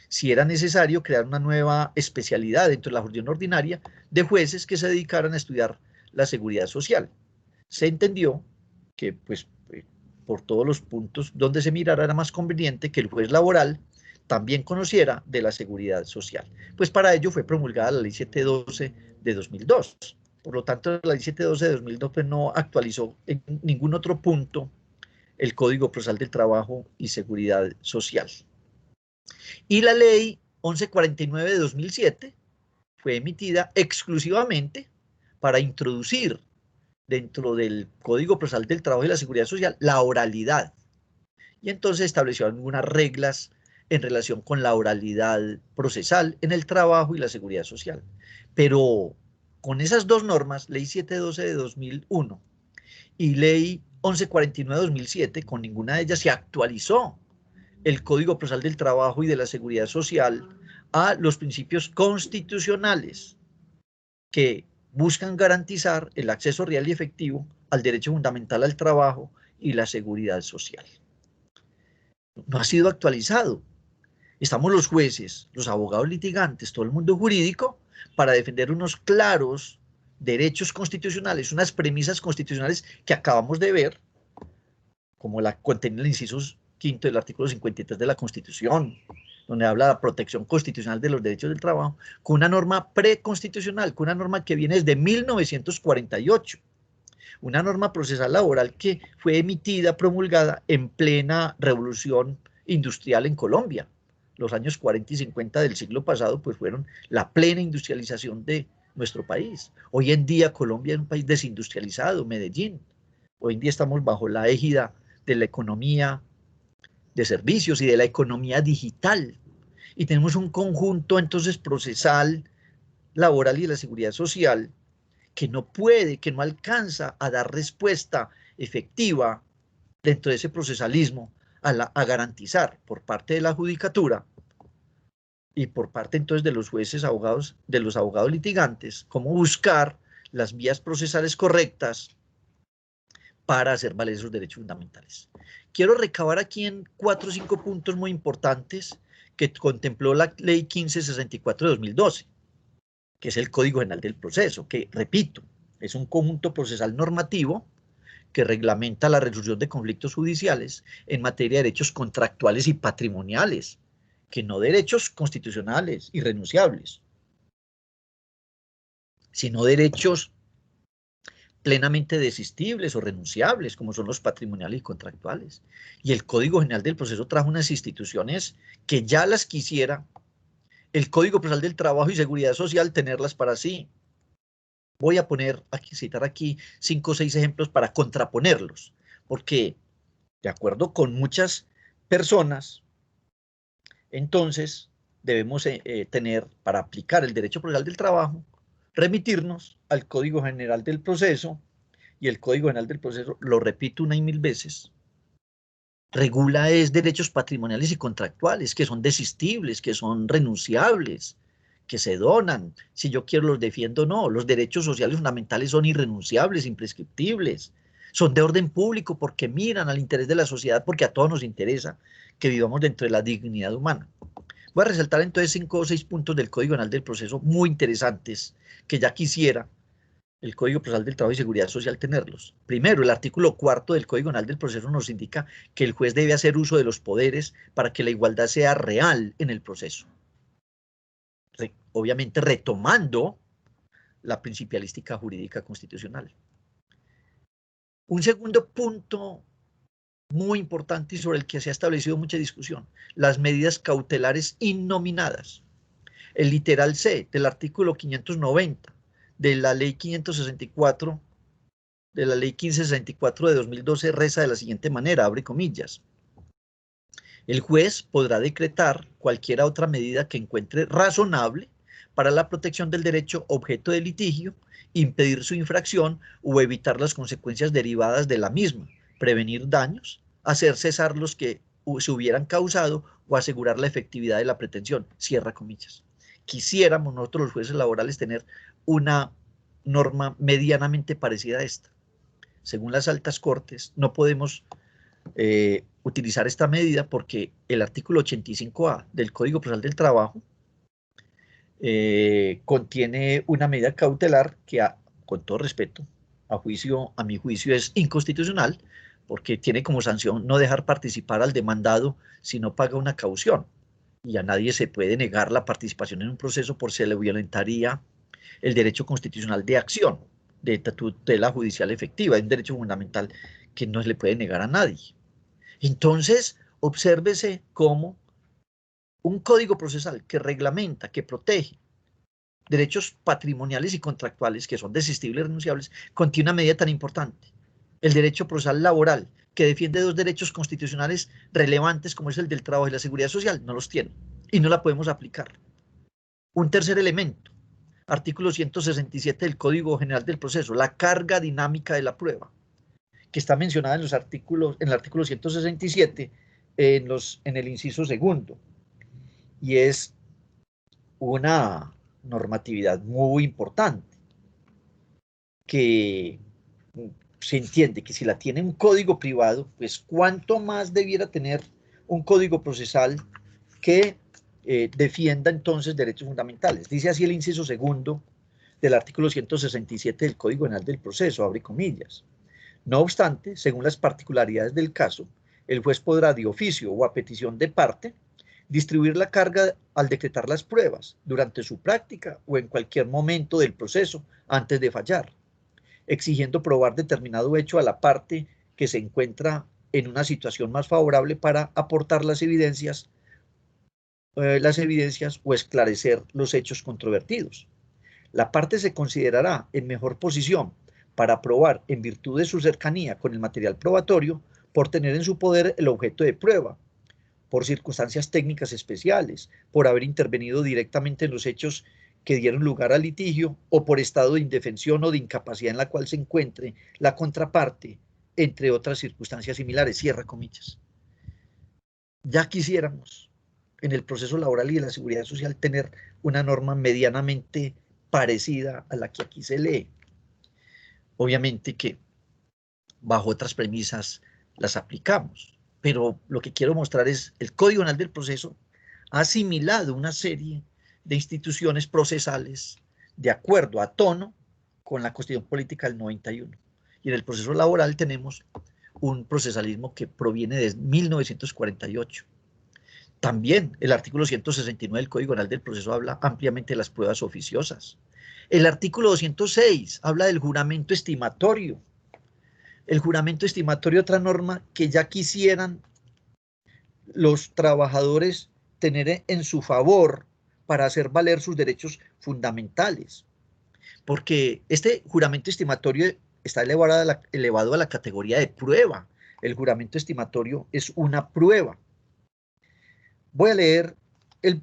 si era necesario crear una nueva especialidad dentro de la jurisdicción ordinaria de jueces que se dedicaran a estudiar la seguridad social. Se entendió que, pues, por todos los puntos donde se mirara, era más conveniente que el juez laboral también conociera de la seguridad social. Pues para ello fue promulgada la ley 712 de 2002. Por lo tanto, la ley 712 de 2002 pues, no actualizó en ningún otro punto el Código Procesal del Trabajo y Seguridad Social. Y la ley 1149 de 2007 fue emitida exclusivamente para introducir dentro del Código Procesal del Trabajo y la Seguridad Social la oralidad. Y entonces estableció algunas reglas en relación con la oralidad procesal en el trabajo y la seguridad social. Pero con esas dos normas, ley 712 de 2001 y ley 1149 de 2007, con ninguna de ellas se actualizó el Código Procesal del Trabajo y de la Seguridad Social a los principios constitucionales que buscan garantizar el acceso real y efectivo al derecho fundamental al trabajo y la seguridad social. No ha sido actualizado. Estamos los jueces, los abogados litigantes, todo el mundo jurídico, para defender unos claros derechos constitucionales, unas premisas constitucionales que acabamos de ver, como la contiene el inciso quinto del artículo 53 de la Constitución, donde habla de la protección constitucional de los derechos del trabajo, con una norma preconstitucional, con una norma que viene desde 1948, una norma procesal laboral que fue emitida, promulgada en plena revolución industrial en Colombia. Los años 40 y 50 del siglo pasado pues fueron la plena industrialización de nuestro país. Hoy en día Colombia es un país desindustrializado, Medellín. Hoy en día estamos bajo la égida de la economía de servicios y de la economía digital. Y tenemos un conjunto entonces procesal, laboral y de la seguridad social que no puede, que no alcanza a dar respuesta efectiva dentro de ese procesalismo a garantizar por parte de la judicatura y por parte entonces de los jueces, abogados, de los abogados litigantes, cómo buscar las vías procesales correctas para hacer valer esos derechos fundamentales. Quiero recabar aquí en 4 o 5 puntos muy importantes que contempló la Ley 1564 de 2012, que es el Código General del Proceso, que, repito, es un conjunto procesal normativo que reglamenta la resolución de conflictos judiciales en materia de derechos contractuales y patrimoniales, que no derechos constitucionales irrenunciables, sino derechos plenamente desistibles o renunciables, como son los patrimoniales y contractuales. Y el Código General del Proceso trajo unas instituciones que ya las quisiera el Código Procesal del Trabajo y Seguridad Social tenerlas para sí. Voy a citar aquí 5 o 6 ejemplos para contraponerlos, porque de acuerdo con muchas personas, entonces debemos tener, para aplicar el derecho procesal del trabajo, remitirnos al Código General del Proceso, y el Código General del Proceso, lo repito una y mil veces, regula es derechos patrimoniales y contractuales, que son desistibles, que son renunciables, que se donan. Si yo quiero los defiendo, no. Los derechos sociales fundamentales son irrenunciables, imprescriptibles. Son de orden público porque miran al interés de la sociedad, porque a todos nos interesa que vivamos dentro de la dignidad humana. Voy a resaltar entonces 5 o 6 puntos del Código Penal del Proceso muy interesantes que ya quisiera el Código Procesal del Trabajo y Seguridad Social tenerlos. Primero, el artículo 4 del Código Penal del Proceso nos indica que el juez debe hacer uso de los poderes para que la igualdad sea real en el proceso. Obviamente retomando la principialística jurídica constitucional. Un segundo punto muy importante y sobre el que se ha establecido mucha discusión, las medidas cautelares innominadas. El literal C del artículo 590 de la ley 564, de la ley 1564 de 2012 reza de la siguiente manera, abre comillas. El juez podrá decretar cualquier otra medida que encuentre razonable para la protección del derecho objeto de litigio, impedir su infracción o evitar las consecuencias derivadas de la misma, prevenir daños, hacer cesar los que se hubieran causado o asegurar la efectividad de la pretensión. Cierra comillas. Quisiéramos nosotros los jueces laborales tener una norma medianamente parecida a esta. Según las altas cortes, no podemos utilizar esta medida porque el artículo 85A del Código Procesal del Trabajo contiene una medida cautelar que, con todo respeto, a mi juicio es inconstitucional, porque tiene como sanción no dejar participar al demandado si no paga una caución. Y a nadie se puede negar la participación en un proceso por si le violentaría el derecho constitucional de acción, de tutela judicial efectiva. Es un derecho fundamental que no se le puede negar a nadie. Entonces, obsérvese cómo un código procesal que reglamenta, que protege derechos patrimoniales y contractuales, que son desistibles y renunciables, contiene una medida tan importante. El derecho procesal laboral, que defiende dos derechos constitucionales relevantes, como es el del trabajo y la seguridad social, no los tiene y no la podemos aplicar. Un tercer elemento, artículo 167 del Código General del Proceso, la carga dinámica de la prueba, que está mencionada en los artículos, en el artículo 167, en el inciso segundo, y es una normatividad muy importante, que se entiende que si la tiene un código privado, pues cuánto más debiera tener un código procesal que defienda entonces derechos fundamentales. Dice así el inciso segundo del artículo 167 del Código Penal del Proceso, abre comillas. No obstante, según las particularidades del caso, el juez podrá de oficio o a petición de parte distribuir la carga al decretar las pruebas durante su práctica o en cualquier momento del proceso antes de fallar, exigiendo probar determinado hecho a la parte que se encuentra en una situación más favorable para aportar las evidencias o esclarecer los hechos controvertidos. La parte se considerará en mejor posición para probar, en virtud de su cercanía con el material probatorio, por tener en su poder el objeto de prueba, por circunstancias técnicas especiales, por haber intervenido directamente en los hechos que dieron lugar al litigio o por estado de indefensión o de incapacidad en la cual se encuentre la contraparte, entre otras circunstancias similares. Cierra comillas. Ya quisiéramos en el proceso laboral y de la seguridad social tener una norma medianamente parecida a la que aquí se lee. Obviamente que bajo otras premisas las aplicamos, pero lo que quiero mostrar es el Código Penal del Proceso ha asimilado una serie de instituciones procesales de acuerdo a tono con la Constitución Política del 91. Y en el proceso laboral tenemos un procesalismo que proviene de 1948. También el artículo 169 del Código Penal del Proceso habla ampliamente de las pruebas oficiosas. El artículo 206 habla del juramento estimatorio. El juramento estimatorio, otra norma que ya quisieran los trabajadores tener en su favor para hacer valer sus derechos fundamentales. Porque este juramento estimatorio está elevado a la categoría de prueba. El juramento estimatorio es una prueba. Voy a leer el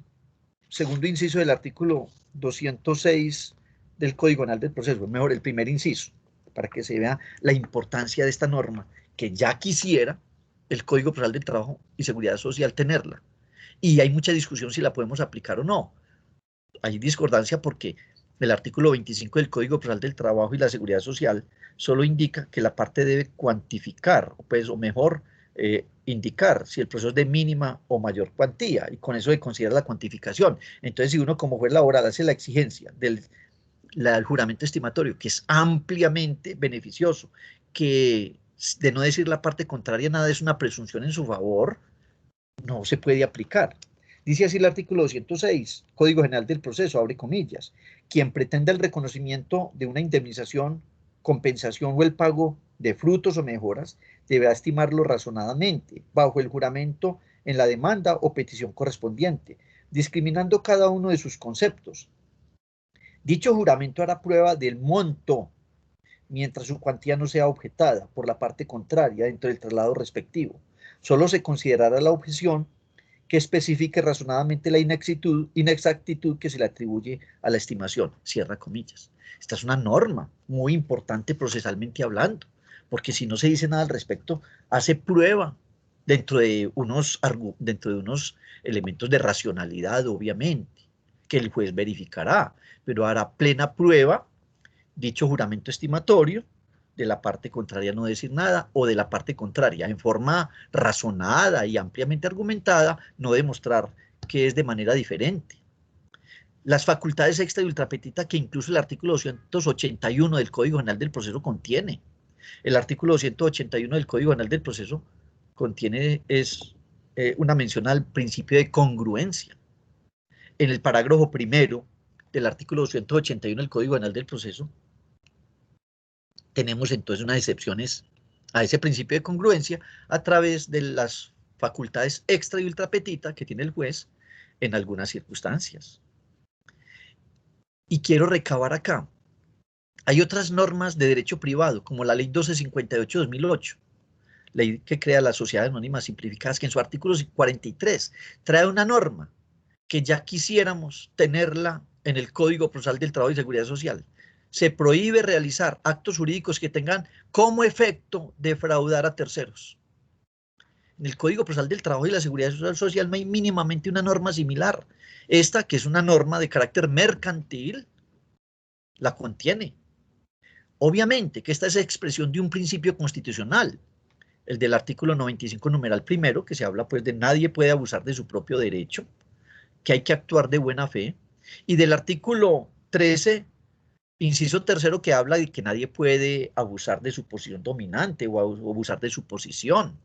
segundo inciso del artículo 206 del Código Penal del Proceso, mejor el primer inciso, para que se vea la importancia de esta norma, que ya quisiera el Código Procesal del Trabajo y Seguridad Social tenerla. Y hay mucha discusión si la podemos aplicar o no. Hay discordancia porque el artículo 25 del Código Procesal del Trabajo y la Seguridad Social solo indica que la parte debe cuantificar, pues, o mejor, indicar si el proceso es de mínima o mayor cuantía, y con eso se considera la cuantificación. Entonces, si uno como juez laboral hace la exigencia del juramento estimatorio, que es ampliamente beneficioso, que de no decir la parte contraria, nada es una presunción en su favor, no se puede aplicar. Dice así el artículo 206, Código General del Proceso, abre comillas, quien pretenda el reconocimiento de una indemnización, compensación o el pago de frutos o mejoras, deberá estimarlo razonadamente, bajo el juramento en la demanda o petición correspondiente, discriminando cada uno de sus conceptos. Dicho juramento hará prueba del monto, mientras su cuantía no sea objetada por la parte contraria dentro del traslado respectivo. Solo se considerará la objeción que especifique razonadamente la inexactitud que se le atribuye a la estimación. Cierra comillas. Esta es una norma muy importante procesalmente hablando, porque si no se dice nada al respecto, hace prueba dentro de unos elementos de racionalidad, obviamente, que el juez verificará, pero hará plena prueba dicho juramento estimatorio, de la parte contraria no decir nada, o de la parte contraria, en forma razonada y ampliamente argumentada, no demostrar que es de manera diferente. Las facultades extra y ultrapetita que incluso el artículo 281 del Código General del Proceso contiene. El artículo 281 del Código General del Proceso contiene una mención al principio de congruencia. En el parágrafo primero del artículo 281 del Código General del Proceso, tenemos entonces unas excepciones a ese principio de congruencia a través de las facultades extra y ultrapetita que tiene el juez en algunas circunstancias. Y quiero recabar acá. Hay otras normas de derecho privado, como la Ley 1258/2008, ley que crea las sociedades anónimas simplificadas, que en su artículo 43 trae una norma que ya quisiéramos tenerla en el Código Procesal del Trabajo y Seguridad Social. Se prohíbe realizar actos jurídicos que tengan como efecto defraudar a terceros. En el Código Procesal del Trabajo y la Seguridad Social no hay mínimamente una norma similar. Esta, que es una norma de carácter mercantil, la contiene. Obviamente que esta es expresión de un principio constitucional, el del artículo 95, numeral primero, que se habla pues de nadie puede abusar de su propio derecho, que hay que actuar de buena fe, y del artículo 13, inciso tercero, que habla de que nadie puede abusar de su posición dominante o abusar de su posición.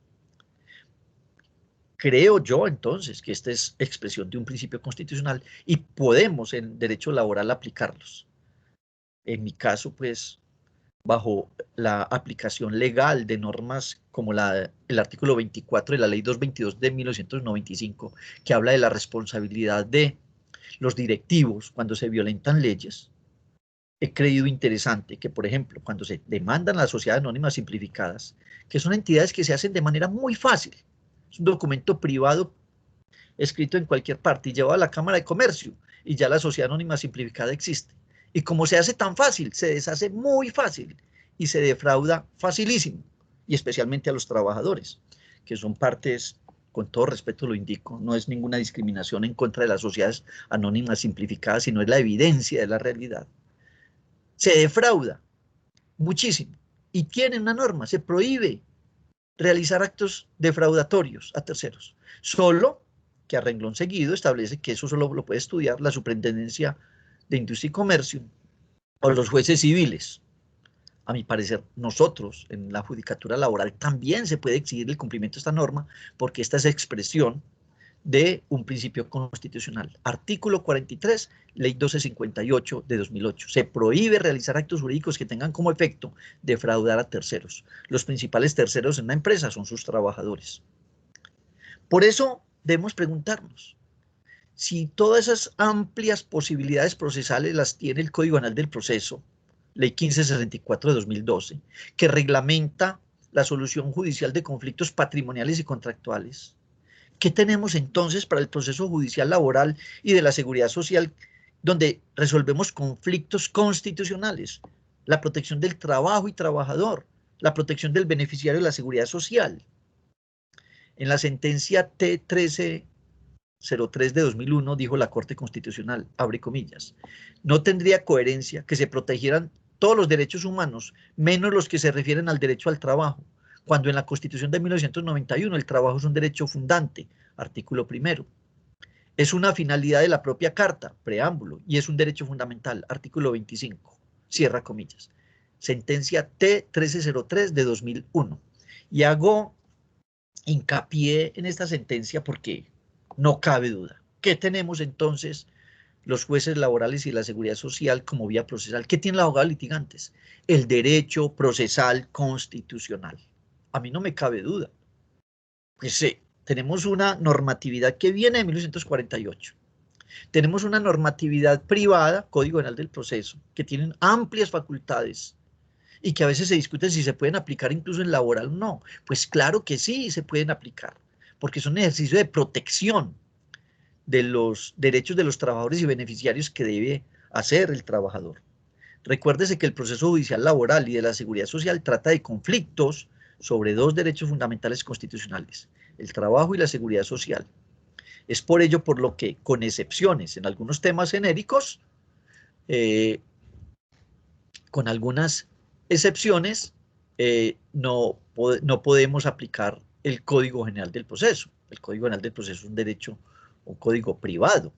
Creo yo entonces que esta es expresión de un principio constitucional y podemos en derecho laboral aplicarlos. En mi caso, pues, bajo la aplicación legal de normas como el artículo 24 de la Ley 222 de 1995, que habla de la responsabilidad de los directivos cuando se violentan leyes, he creído interesante que, por ejemplo, cuando se demandan las sociedades anónimas simplificadas, que son entidades que se hacen de manera muy fácil, es un documento privado escrito en cualquier parte y llevado a la Cámara de Comercio, y ya la sociedad anónima simplificada existe. Y como se hace tan fácil, se deshace muy fácil y se defrauda facilísimo, y especialmente a los trabajadores, que son partes, con todo respeto lo indico, no es ninguna discriminación en contra de las sociedades anónimas simplificadas, sino es la evidencia de la realidad. Se defrauda muchísimo y tiene una norma, se prohíbe realizar actos defraudatorios a terceros, solo que a renglón seguido establece que eso solo lo puede estudiar la Superintendencia de Industria y Comercio o los jueces civiles. A mi parecer, nosotros en la judicatura laboral también se puede exigir el cumplimiento de esta norma, porque esta es expresión de un principio constitucional. Artículo 43, Ley 1258 de 2008. Se prohíbe realizar actos jurídicos que tengan como efecto defraudar a terceros. Los principales terceros en una empresa son sus trabajadores. Por eso debemos preguntarnos si todas esas amplias posibilidades procesales las tiene el Código Penal del Proceso, Ley 1564 de 2012, que reglamenta la solución judicial de conflictos patrimoniales y contractuales. ¿Qué tenemos entonces para el proceso judicial laboral y de la seguridad social, donde resolvemos conflictos constitucionales? La protección del trabajo y trabajador, la protección del beneficiario de la seguridad social. En la sentencia T1303 de 2001 dijo la Corte Constitucional, abre comillas, no tendría coherencia que se protegieran todos los derechos humanos, menos los que se refieren al derecho al trabajo, cuando en la Constitución de 1991 el trabajo es un derecho fundante, artículo primero. Es una finalidad de la propia Carta, preámbulo, y es un derecho fundamental, artículo 25, cierra comillas. Sentencia T1303 de 2001. Y hago hincapié en esta sentencia porque no cabe duda. ¿Qué tenemos entonces los jueces laborales y la seguridad social como vía procesal? ¿Qué tienen los abogados litigantes? El derecho procesal constitucional. A mí no me cabe duda. Pues tenemos una normatividad que viene de 1948. Tenemos una normatividad privada, Código Penal del Proceso, que tienen amplias facultades y que a veces se discute si se pueden aplicar incluso en laboral o no. Pues claro que sí se pueden aplicar, porque son ejercicios de protección de los derechos de los trabajadores y beneficiarios que debe hacer el trabajador. Recuérdese que el proceso judicial laboral y de la seguridad social trata de conflictos sobre dos derechos fundamentales constitucionales, el trabajo y la seguridad social. Es por ello por lo que, con excepciones en algunos temas genéricos, con algunas excepciones, no podemos aplicar el Código General del Proceso. El Código General del Proceso es un derecho, un código privado.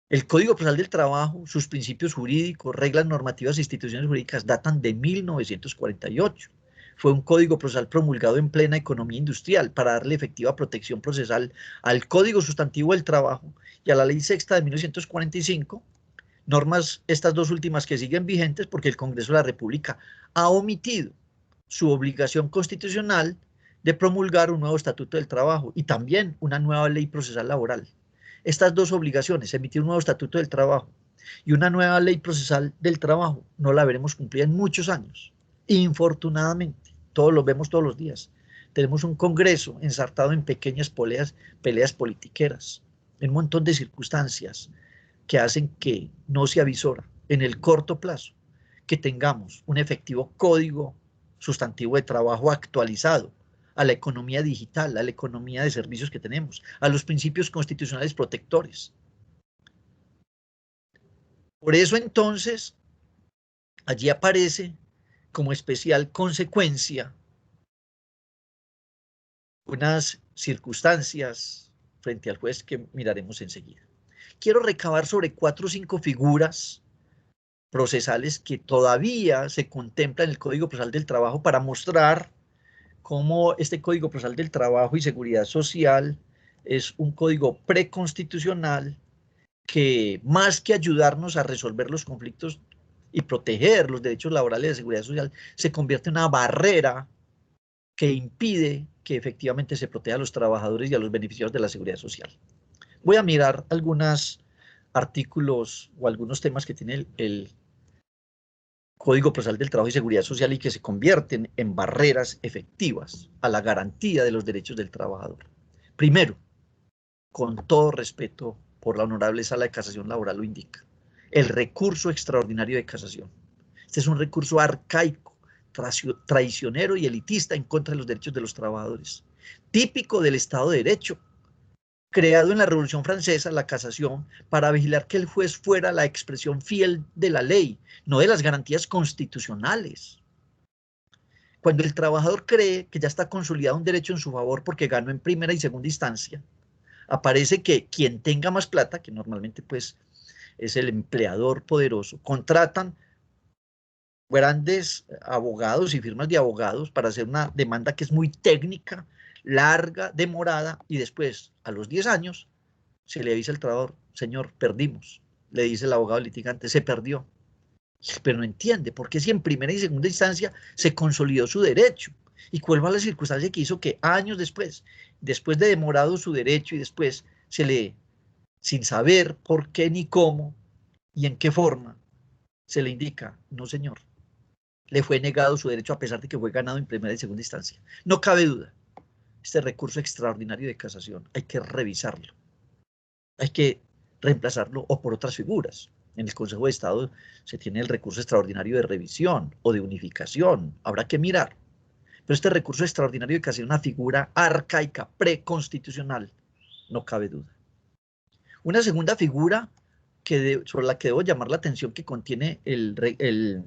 El Código Procesal del Trabajo, sus principios jurídicos, reglas normativas e instituciones jurídicas datan de 1948. Fue un código procesal promulgado en plena economía industrial para darle efectiva protección procesal al Código Sustantivo del Trabajo y a la Ley Sexta de 1945, normas estas dos últimas que siguen vigentes porque el Congreso de la República ha omitido su obligación constitucional de promulgar un nuevo Estatuto del Trabajo y también una nueva Ley Procesal Laboral. Estas dos obligaciones, emitir un nuevo Estatuto del Trabajo y una nueva Ley Procesal del Trabajo, no la veremos cumplida en muchos años. Infortunadamente, todos lo vemos todos los días. Tenemos un Congreso ensartado en pequeñas peleas politiqueras, en un montón de circunstancias que hacen que no se avisora en el corto plazo que tengamos un efectivo código sustantivo de trabajo actualizado a la economía digital, a la economía de servicios que tenemos, a los principios constitucionales protectores. Por eso entonces, allí aparece como especial consecuencia unas circunstancias frente al juez que miraremos enseguida. Quiero recabar sobre 4 o 5 figuras procesales que todavía se contemplan en el Código Procesal del Trabajo para mostrar cómo este Código Procesal del Trabajo y Seguridad Social es un código preconstitucional que, más que ayudarnos a resolver los conflictos y proteger los derechos laborales de seguridad social, se convierte en una barrera que impide que efectivamente se proteja a los trabajadores y a los beneficiarios de la seguridad social. Voy a mirar algunos artículos o algunos temas que tiene el Código Procesal del Trabajo y Seguridad Social y que se convierten en barreras efectivas a la garantía de los derechos del trabajador. Primero, con todo respeto por la Honorable Sala de Casación Laboral lo indica, el recurso extraordinario de casación. Este es un recurso arcaico, traicionero y elitista en contra de los derechos de los trabajadores, típico del Estado de Derecho, creado en la Revolución Francesa, la casación, para vigilar que el juez fuera la expresión fiel de la ley, no de las garantías constitucionales. Cuando el trabajador cree que ya está consolidado un derecho en su favor porque ganó en primera y segunda instancia, aparece que quien tenga más plata, que normalmente pues es el empleador poderoso, contratan grandes abogados y firmas de abogados para hacer una demanda que es muy técnica, larga, demorada, y después, a los 10 años, se le avisa al trabajador, señor, perdimos. Le dice el abogado litigante, se perdió. Pero no entiende, porque si en primera y segunda instancia se consolidó su derecho. ¿Y cuál fue la circunstancia que hizo que años después de demorado su derecho y después se le, sin saber por qué ni cómo y en qué forma, se le indica, no señor, le fue negado su derecho a pesar de que fue ganado en primera y segunda instancia? No cabe duda, este recurso extraordinario de casación hay que revisarlo, hay que reemplazarlo o por otras figuras. En el Consejo de Estado se tiene el recurso extraordinario de revisión o de unificación, habrá que mirar. Pero este recurso extraordinario de casación es una figura arcaica, preconstitucional, no cabe duda. Una segunda figura sobre la que debo llamar la atención, que contiene el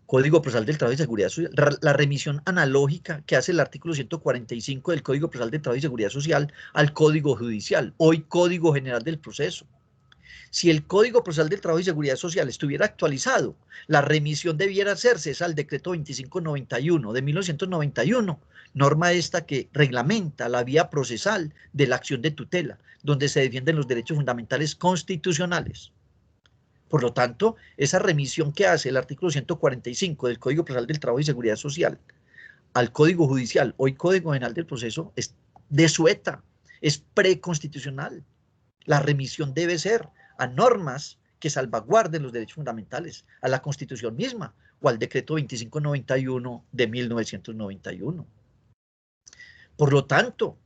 Código Procesal del Trabajo y Seguridad Social, la remisión analógica que hace el artículo 145 del Código Procesal del Trabajo y Seguridad Social al Código Judicial, hoy Código General del Proceso. Si el Código Procesal del Trabajo y Seguridad Social estuviera actualizado, la remisión debiera hacerse es al decreto 2591 de 1991, norma esta que reglamenta la vía procesal de la acción de tutela, donde se defienden los derechos fundamentales constitucionales. Por lo tanto, esa remisión que hace el artículo 145 del Código Procesal del Trabajo y Seguridad Social al Código Judicial, hoy Código General del Proceso, es desueta, es preconstitucional. La remisión debe ser a normas que salvaguarden los derechos fundamentales, a la Constitución misma o al decreto 2591 de 1991. Por lo tanto,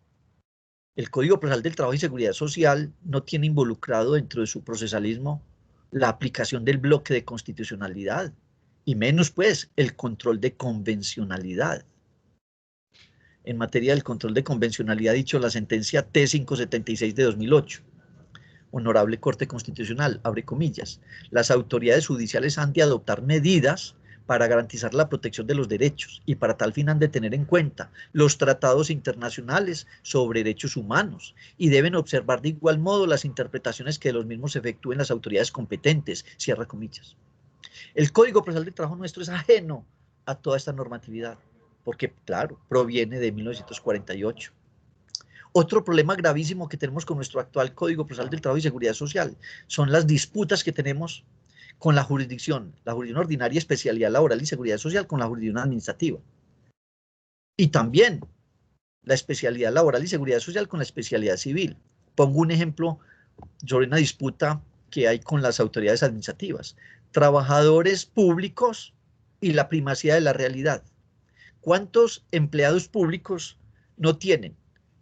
el Código Procesal del Trabajo y Seguridad Social no tiene involucrado dentro de su procesalismo la aplicación del bloque de constitucionalidad, y menos pues el control de convencionalidad. En materia del control de convencionalidad, dicho la sentencia T576 de 2008, Honorable Corte Constitucional, abre comillas, las autoridades judiciales han de adoptar medidas para garantizar la protección de los derechos y para tal fin han de tener en cuenta los tratados internacionales sobre derechos humanos y deben observar de igual modo las interpretaciones que de los mismos efectúen las autoridades competentes, cierra comillas. El Código Procesal del Trabajo nuestro es ajeno a toda esta normatividad, porque, claro, proviene de 1948. Otro problema gravísimo que tenemos con nuestro actual Código Procesal del Trabajo y Seguridad Social son las disputas que tenemos con la jurisdicción ordinaria, especialidad laboral y seguridad social, con la jurisdicción administrativa. Y también la especialidad laboral y seguridad social con la especialidad civil. Pongo un ejemplo sobre una disputa que hay con las autoridades administrativas. Trabajadores públicos y la primacía de la realidad. ¿Cuántos empleados públicos no tienen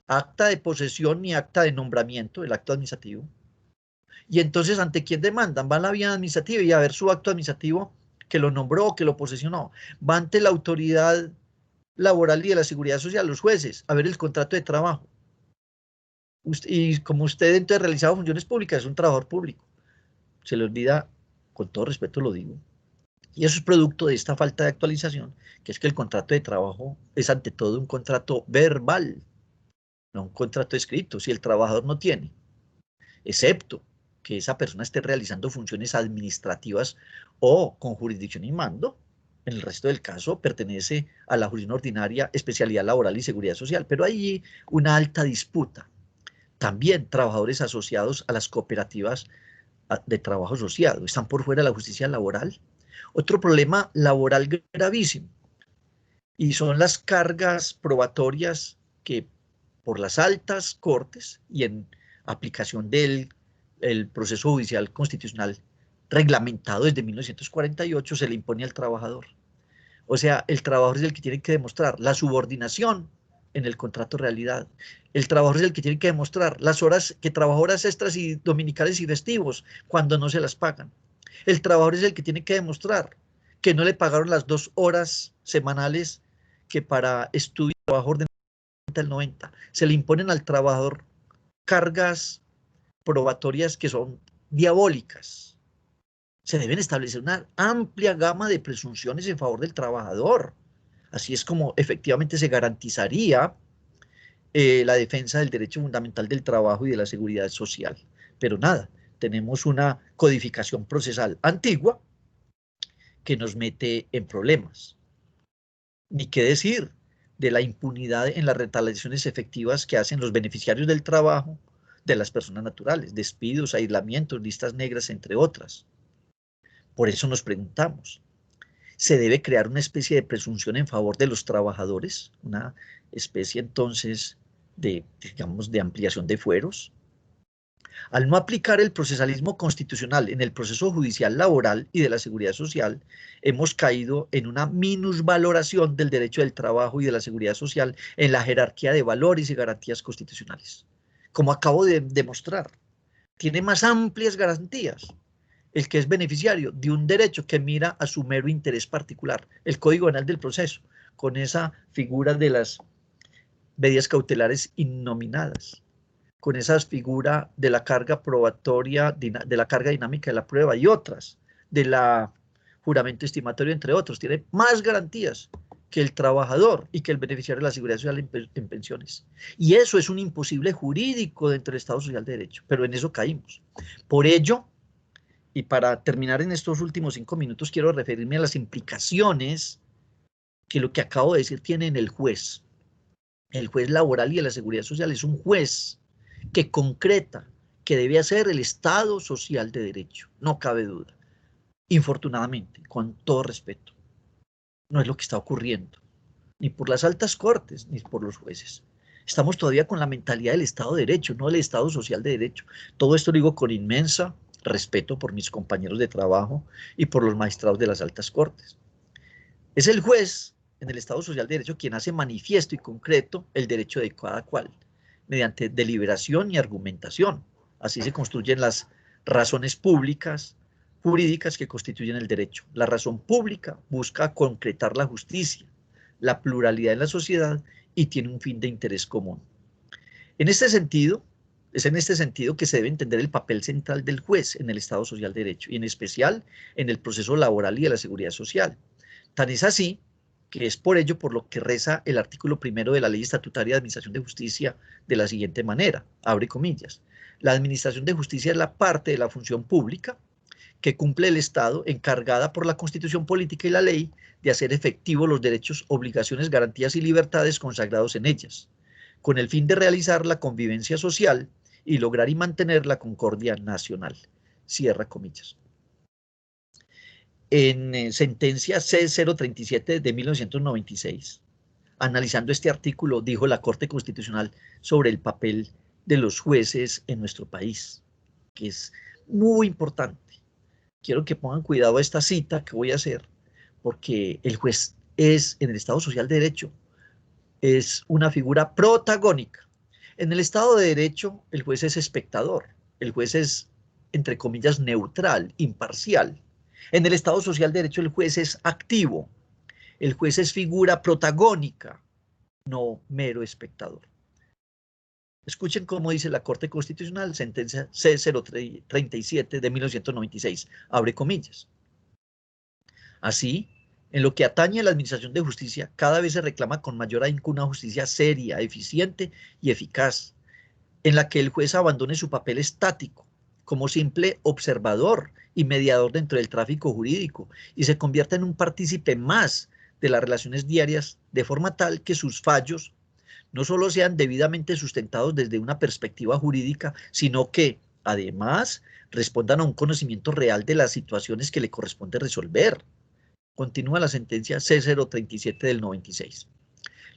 acta de posesión ni acta de nombramiento, el acto administrativo? Y entonces, ¿ante quién demandan? Va a la vía administrativa y a ver su acto administrativo que lo nombró, que lo posesionó. Va ante la autoridad laboral y de la seguridad social, los jueces, a ver el contrato de trabajo. Y como usted entonces realizado funciones públicas, es un trabajador público. Se le olvida, con todo respeto lo digo, y eso es producto de esta falta de actualización, que es que el contrato de trabajo es ante todo un contrato verbal, no un contrato escrito. Si el trabajador no tiene, excepto que esa persona esté realizando funciones administrativas o con jurisdicción y mando, en el resto del caso pertenece a la jurisdicción ordinaria, especialidad laboral y seguridad social, pero hay una alta disputa. También trabajadores asociados a las cooperativas de trabajo asociado están por fuera de la justicia laboral. Otro problema laboral gravísimo, y son las cargas probatorias que por las altas cortes y en aplicación del proceso judicial constitucional reglamentado desde 1948 se le impone al trabajador. O sea, el trabajador es el que tiene que demostrar la subordinación en el contrato realidad. El trabajador es el que tiene que demostrar las horas que trabaja, horas extras y dominicales y festivos cuando no se las pagan. El trabajador es el que tiene que demostrar que no le pagaron las 2 horas semanales que para estudio y trabajo ordenado el 90. Se le imponen al trabajador cargas probatorias que son diabólicas. Se deben establecer una amplia gama de presunciones en favor del trabajador. Así es como efectivamente se garantizaría la defensa del derecho fundamental del trabajo y de la seguridad social. Pero nada, tenemos una codificación procesal antigua que nos mete en problemas. Ni qué decir de la impunidad en las retaliaciones efectivas que hacen los beneficiarios del trabajo de las personas naturales, despidos, aislamientos, listas negras, entre otras. Por eso nos preguntamos, ¿se debe crear una especie de presunción en favor de los trabajadores? Una especie entonces de, digamos, de ampliación de fueros. Al no aplicar el procesalismo constitucional en el proceso judicial laboral y de la seguridad social, hemos caído en una minusvaloración del derecho del trabajo y de la seguridad social en la jerarquía de valores y garantías constitucionales. Como acabo de demostrar, tiene más amplias garantías el que es beneficiario de un derecho que mira a su mero interés particular, el Código Penal del Proceso, con esa figura de las medidas cautelares innominadas, con esa figura de la carga probatoria, de la carga dinámica de la prueba y otras, de la juramento estimatorio, entre otros. Tiene más garantías que el trabajador y que el beneficiario de la seguridad social en pensiones. Y eso es un imposible jurídico dentro del Estado Social de Derecho, pero en eso caímos. Por ello, y para terminar en estos últimos 5 minutos, quiero referirme a las implicaciones que lo que acabo de decir tiene en el juez. El juez laboral y de la seguridad social es un juez que concreta que debe hacer el Estado Social de Derecho, no cabe duda. Infortunadamente, con todo respeto, no es lo que está ocurriendo, ni por las altas cortes, ni por los jueces. Estamos todavía con la mentalidad del Estado de Derecho, no del Estado Social de Derecho. Todo esto lo digo con inmensa respeto por mis compañeros de trabajo y por los magistrados de las altas cortes. Es el juez en el Estado Social de Derecho quien hace manifiesto y concreto el derecho de cada cual, mediante deliberación y argumentación. Así se construyen las razones públicas, jurídicas que constituyen el derecho. La razón pública busca concretar la justicia, la pluralidad en la sociedad y tiene un fin de interés común. En este sentido, es en este sentido que se debe entender el papel central del juez en el Estado Social de Derecho y en especial en el proceso laboral y de la seguridad social. Tan es así que es por ello por lo que reza el artículo 1 de la Ley Estatutaria de Administración de Justicia de la siguiente manera, abre comillas: la administración de justicia es la parte de la función pública que cumple el Estado, encargada por la Constitución Política y la ley de hacer efectivos los derechos, obligaciones, garantías y libertades consagrados en ellas, con el fin de realizar la convivencia social y lograr y mantener la concordia nacional. Cierra comillas. En sentencia C-037 de 1996, analizando este artículo, dijo la Corte Constitucional sobre el papel de los jueces en nuestro país, que es muy importante. Quiero que pongan cuidado a esta cita que voy a hacer, porque el juez es, en el Estado Social de Derecho, es una figura protagónica. En el Estado de Derecho, el juez es espectador, el juez es, entre comillas, neutral, imparcial. En el Estado Social de Derecho, el juez es activo, el juez es figura protagónica, no mero espectador. Escuchen cómo dice la Corte Constitucional, sentencia C-037 de 1996, abre comillas. Así, en lo que atañe a la administración de justicia, cada vez se reclama con mayor ahínco una justicia seria, eficiente y eficaz, en la que el juez abandone su papel estático como simple observador y mediador dentro del tráfico jurídico y se convierta en un partícipe más de las relaciones diarias, de forma tal que sus fallos no solo sean debidamente sustentados desde una perspectiva jurídica, sino que, además, respondan a un conocimiento real de las situaciones que le corresponde resolver. Continúa la sentencia C-037 del 96.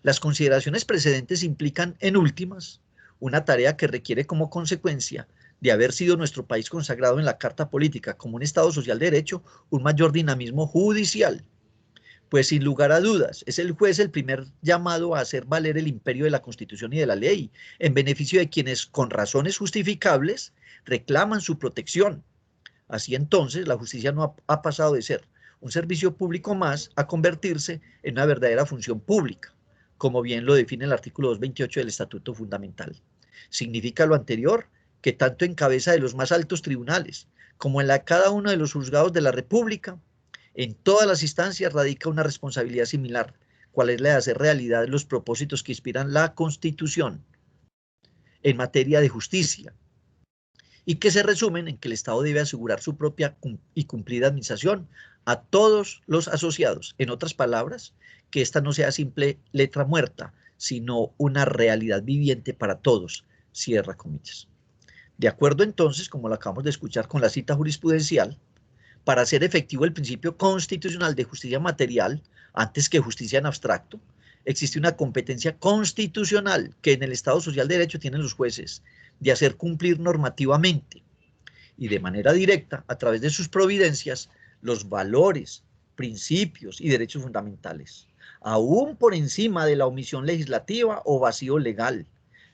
Las consideraciones precedentes implican, en últimas, una tarea que requiere como consecuencia de haber sido nuestro país consagrado en la Carta Política como un Estado Social de Derecho, un mayor dinamismo judicial. Pues sin lugar a dudas, es el juez el primer llamado a hacer valer el imperio de la Constitución y de la ley, en beneficio de quienes, con razones justificables, reclaman su protección. Así entonces, la justicia no ha pasado de ser un servicio público más a convertirse en una verdadera función pública, como bien lo define el artículo 228 del Estatuto Fundamental. Significa lo anterior que tanto en cabeza de los más altos tribunales como en cada uno de los juzgados de la República, en todas las instancias radica una responsabilidad similar, cuál es la de hacer realidad los propósitos que inspiran la Constitución en materia de justicia, y que se resumen en que el Estado debe asegurar su propia y cumplida administración a todos los asociados. En otras palabras, que esta no sea simple letra muerta, sino una realidad viviente para todos. Cierra comillas. De acuerdo entonces, como lo acabamos de escuchar con la cita jurisprudencial, para hacer efectivo el principio constitucional de justicia material, antes que justicia en abstracto, existe una competencia constitucional que en el Estado Social de Derecho tienen los jueces de hacer cumplir normativamente y de manera directa, a través de sus providencias, los valores, principios y derechos fundamentales, aún por encima de la omisión legislativa o vacío legal,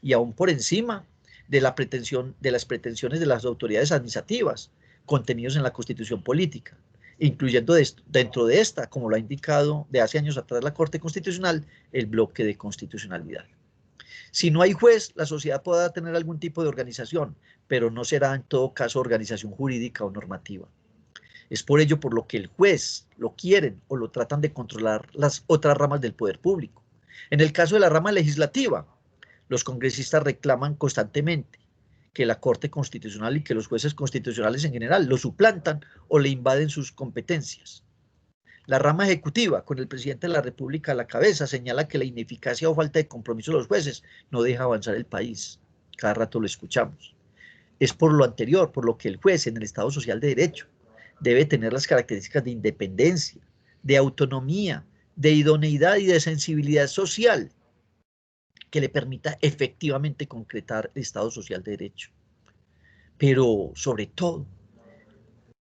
y aún por encima de las pretensiones de las autoridades administrativas contenidos en la Constitución política. incluyendo dentro de esta, como lo ha indicado de hace años atrás la Corte Constitucional, el bloque de constitucionalidad. Si no hay juez, la sociedad podrá tener algún tipo de organización, pero no será en todo caso organización jurídica o normativa. Es por ello por lo que el juez lo quieren o lo tratan de controlar las otras ramas del poder público. En el caso de la rama legislativa, los congresistas reclaman constantemente que la Corte Constitucional y que los jueces constitucionales en general lo suplantan o le invaden sus competencias. La rama ejecutiva, con el presidente de la República a la cabeza, señala que la ineficacia o falta de compromiso de los jueces no deja avanzar el país. Cada rato lo escuchamos. Es por lo anterior, por lo que el juez en el Estado Social de Derecho debe tener las características de independencia, de autonomía, de idoneidad y de sensibilidad social que le permita efectivamente concretar el Estado Social de Derecho. Pero, sobre todo,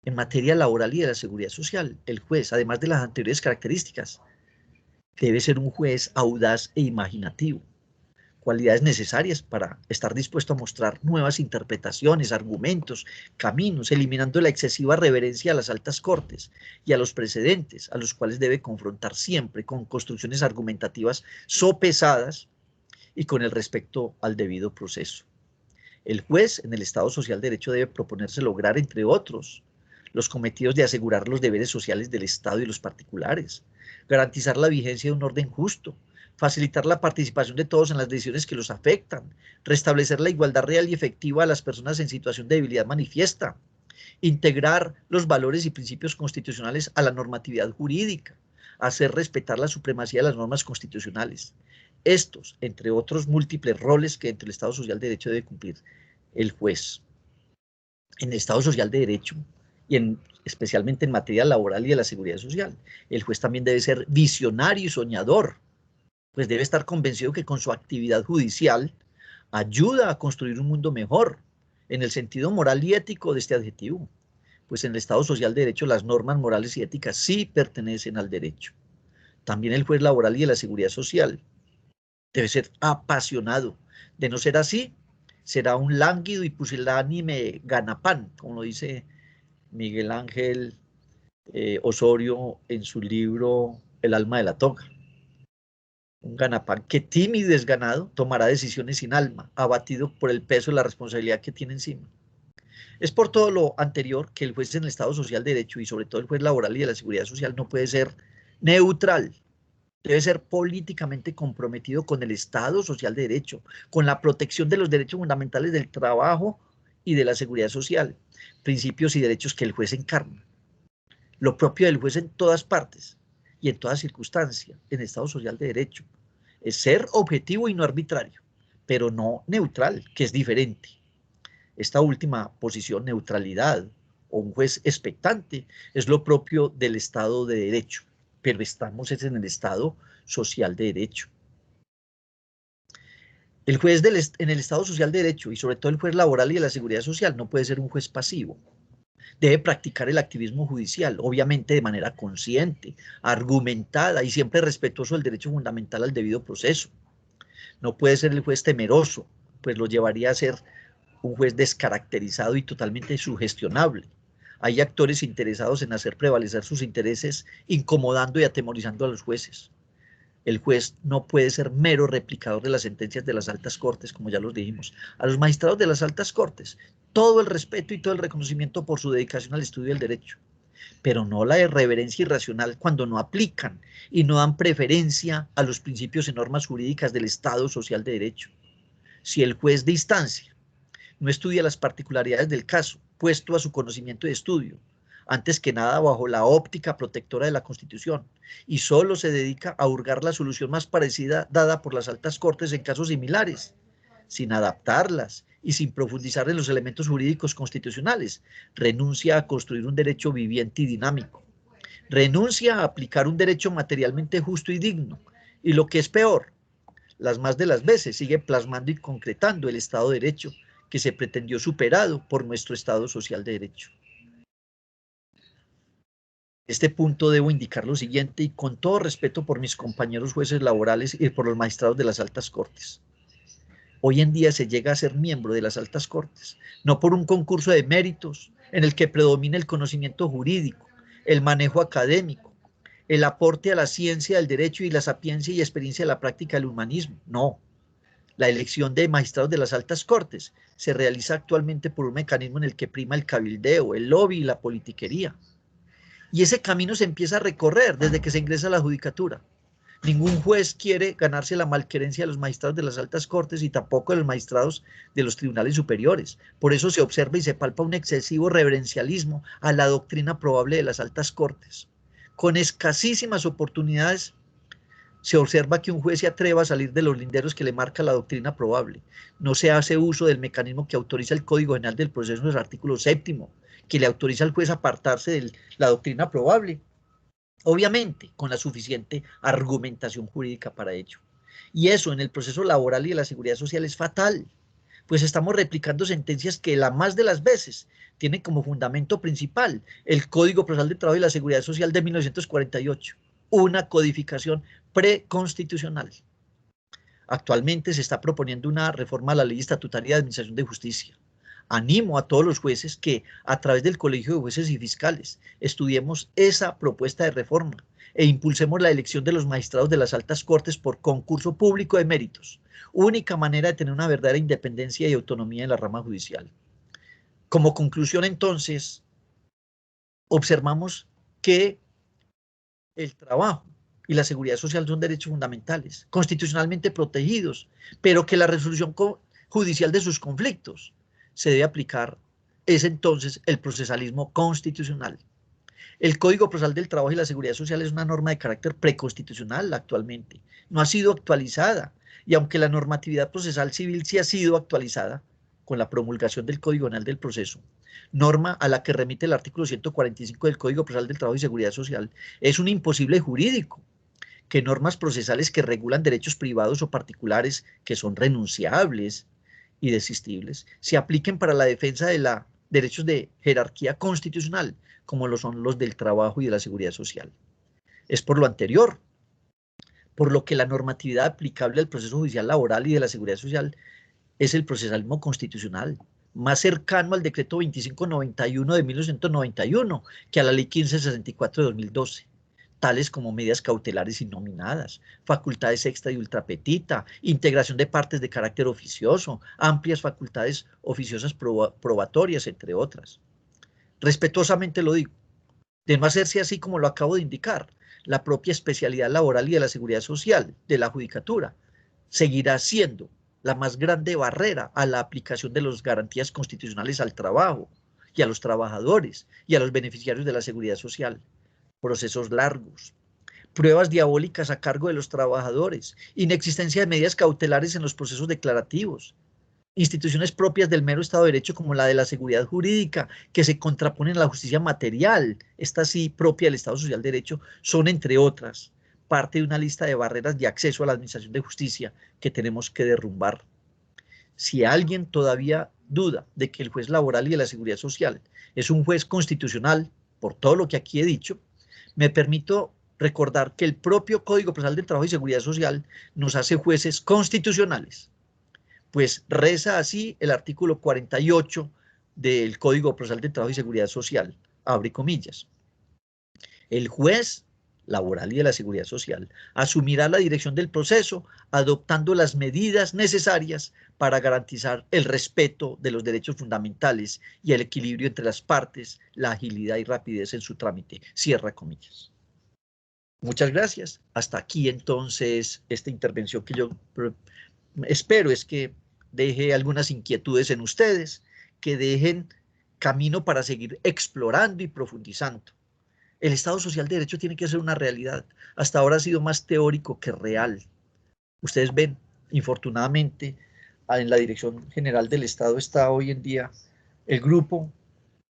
en materia laboral y de la seguridad social, el juez, además de las anteriores características, debe ser un juez audaz e imaginativo, cualidades necesarias para estar dispuesto a mostrar nuevas interpretaciones, argumentos, caminos, eliminando la excesiva reverencia a las altas cortes y a los precedentes, a los cuales debe confrontar siempre con construcciones argumentativas sopesadas y con el respecto al debido proceso. El juez en el Estado Social de Derecho debe proponerse lograr, entre otros, los cometidos de asegurar los deberes sociales del Estado y los particulares, garantizar la vigencia de un orden justo, facilitar la participación de todos en las decisiones que los afectan, restablecer la igualdad real y efectiva a las personas en situación de debilidad manifiesta, integrar los valores y principios constitucionales a la normatividad jurídica, hacer respetar la supremacía de las normas constitucionales. Estos, entre otros múltiples roles que dentro del Estado Social de Derecho debe cumplir el juez. En el Estado Social de Derecho, y especialmente en materia laboral y de la seguridad social, el juez también debe ser visionario y soñador, pues debe estar convencido que con su actividad judicial ayuda a construir un mundo mejor, en el sentido moral y ético de este adjetivo, pues en el Estado Social de Derecho las normas morales y éticas sí pertenecen al derecho. También el juez laboral y de la seguridad social debe ser apasionado. De no ser así, será un lánguido y pusilánime ganapán, como lo dice Miguel Ángel Osorio en su libro El alma de la toga. Un ganapán que tímido y desganado tomará decisiones sin alma, abatido por el peso de la responsabilidad que tiene encima. Es por todo lo anterior que el juez en el Estado Social de Derecho y sobre todo el juez laboral y de la seguridad social no puede ser neutral. Debe ser políticamente comprometido con el Estado Social de Derecho, con la protección de los derechos fundamentales del trabajo y de la seguridad social, principios y derechos que el juez encarna. Lo propio del juez en todas partes y en toda circunstancia, en el Estado Social de Derecho, es ser objetivo y no arbitrario, pero no neutral, que es diferente. Esta última posición, neutralidad o un juez expectante, es lo propio del Estado de Derecho, pero estamos en el Estado Social de Derecho. El juez en el Estado Social de Derecho y sobre todo el juez laboral y de la seguridad social no puede ser un juez pasivo. Debe practicar el activismo judicial, obviamente de manera consciente, argumentada y siempre respetuoso del derecho fundamental al debido proceso. No puede ser el juez temeroso, pues lo llevaría a ser un juez descaracterizado y totalmente sugestionable. Hay actores interesados en hacer prevalecer sus intereses, incomodando y atemorizando a los jueces. El juez no puede ser mero replicador de las sentencias de las altas cortes, como ya los dijimos. A los magistrados de las altas cortes, todo el respeto y todo el reconocimiento por su dedicación al estudio del derecho, pero no la irreverencia irracional cuando no aplican y no dan preferencia a los principios y normas jurídicas del Estado Social de Derecho. Si el juez de instancia no estudia las particularidades del caso, puesto a su conocimiento y estudio, antes que nada bajo la óptica protectora de la Constitución, y solo se dedica a hurgar la solución más parecida dada por las altas cortes en casos similares, sin adaptarlas y sin profundizar en los elementos jurídicos constitucionales, renuncia a construir un derecho viviente y dinámico, renuncia a aplicar un derecho materialmente justo y digno, y lo que es peor, las más de las veces sigue plasmando y concretando el Estado de Derecho que se pretendió superado por nuestro Estado Social de Derecho. Este punto debo indicar lo siguiente y con todo respeto por mis compañeros jueces laborales y por los magistrados de las altas cortes. Hoy en día se llega a ser miembro de las altas cortes, no por un concurso de méritos en el que predomina el conocimiento jurídico, el manejo académico, el aporte a la ciencia del derecho y la sapiencia y experiencia de la práctica del humanismo. No. La elección de magistrados de las altas cortes se realiza actualmente por un mecanismo en el que prima el cabildeo, el lobby y la politiquería. Y ese camino se empieza a recorrer desde que se ingresa a la judicatura. Ningún juez quiere ganarse la malquerencia de los magistrados de las altas cortes y tampoco de los magistrados de los tribunales superiores. Por eso se observa y se palpa un excesivo reverencialismo a la doctrina probable de las altas cortes. Con escasísimas oportunidades se observa que un juez se atreva a salir de los linderos que le marca la doctrina probable. No se hace uso del mecanismo que autoriza el Código General del Proceso en el artículo 7º, que le autoriza al juez a apartarse de la doctrina probable. Obviamente, con la suficiente argumentación jurídica para ello. Y eso en el proceso laboral y de la seguridad social es fatal, pues estamos replicando sentencias que la más de las veces tienen como fundamento principal el Código Procesal del Trabajo y la Seguridad Social de 1948, una codificación preconstitucional. Actualmente se está proponiendo una reforma a la Ley Estatutaria de Administración de Justicia. Animo a todos los jueces que, a través del Colegio de Jueces y Fiscales, estudiemos esa propuesta de reforma e impulsemos la elección de los magistrados de las altas cortes por concurso público de méritos, única manera de tener una verdadera independencia y autonomía en la rama judicial. Como conclusión, entonces, observamos que el trabajo y la seguridad social son derechos fundamentales, constitucionalmente protegidos, pero que la resolución judicial de sus conflictos se debe aplicar, es entonces el procesalismo constitucional. El Código Procesal del Trabajo y la Seguridad Social es una norma de carácter preconstitucional actualmente, no ha sido actualizada, y aunque la normatividad procesal civil sí ha sido actualizada con la promulgación del Código Penal del Proceso, norma a la que remite el artículo 145 del Código Procesal del Trabajo y Seguridad Social, es un imposible jurídico que normas procesales que regulan derechos privados o particulares que son renunciables y desistibles se apliquen para la defensa de los derechos de jerarquía constitucional, como lo son los del trabajo y de la seguridad social. Es por lo anterior, por lo que la normatividad aplicable al proceso judicial laboral y de la seguridad social es el procesalismo constitucional, más cercano al decreto 2591 de 1991 que a la ley 1564 de 2012, tales como medidas cautelares innominadas, facultades extra y ultrapetita, integración de partes de carácter oficioso, amplias facultades oficiosas probatorias, entre otras. Respetuosamente lo digo, de no hacerse así como lo acabo de indicar, la propia especialidad laboral y de la seguridad social de la judicatura seguirá siendo la más grande barrera a la aplicación de las garantías constitucionales al trabajo y a los trabajadores y a los beneficiarios de la seguridad social. Procesos largos, pruebas diabólicas a cargo de los trabajadores, inexistencia de medidas cautelares en los procesos declarativos, instituciones propias del mero Estado de Derecho como la de la seguridad jurídica, que se contraponen a la justicia material, esta sí propia del Estado Social de Derecho, son, entre otras, parte de una lista de barreras de acceso a la administración de justicia que tenemos que derrumbar. Si alguien todavía duda de que el juez laboral y de la seguridad social es un juez constitucional, por todo lo que aquí he dicho, me permito recordar que el propio Código Procesal del Trabajo y Seguridad Social nos hace jueces constitucionales, pues reza así el artículo 48 del Código Procesal del Trabajo y Seguridad Social, abre comillas. El juez laboral y de la seguridad social asumirá la dirección del proceso adoptando las medidas necesarias para garantizar el respeto de los derechos fundamentales y el equilibrio entre las partes, la agilidad y rapidez en su trámite. Cierra comillas. Muchas gracias. Hasta aquí entonces esta intervención que yo espero es que deje algunas inquietudes en ustedes, que dejen camino para seguir explorando y profundizando. El Estado Social de Derecho tiene que ser una realidad. Hasta ahora ha sido más teórico que real. Ustedes ven, infortunadamente, en la Dirección General del Estado está hoy en día el grupo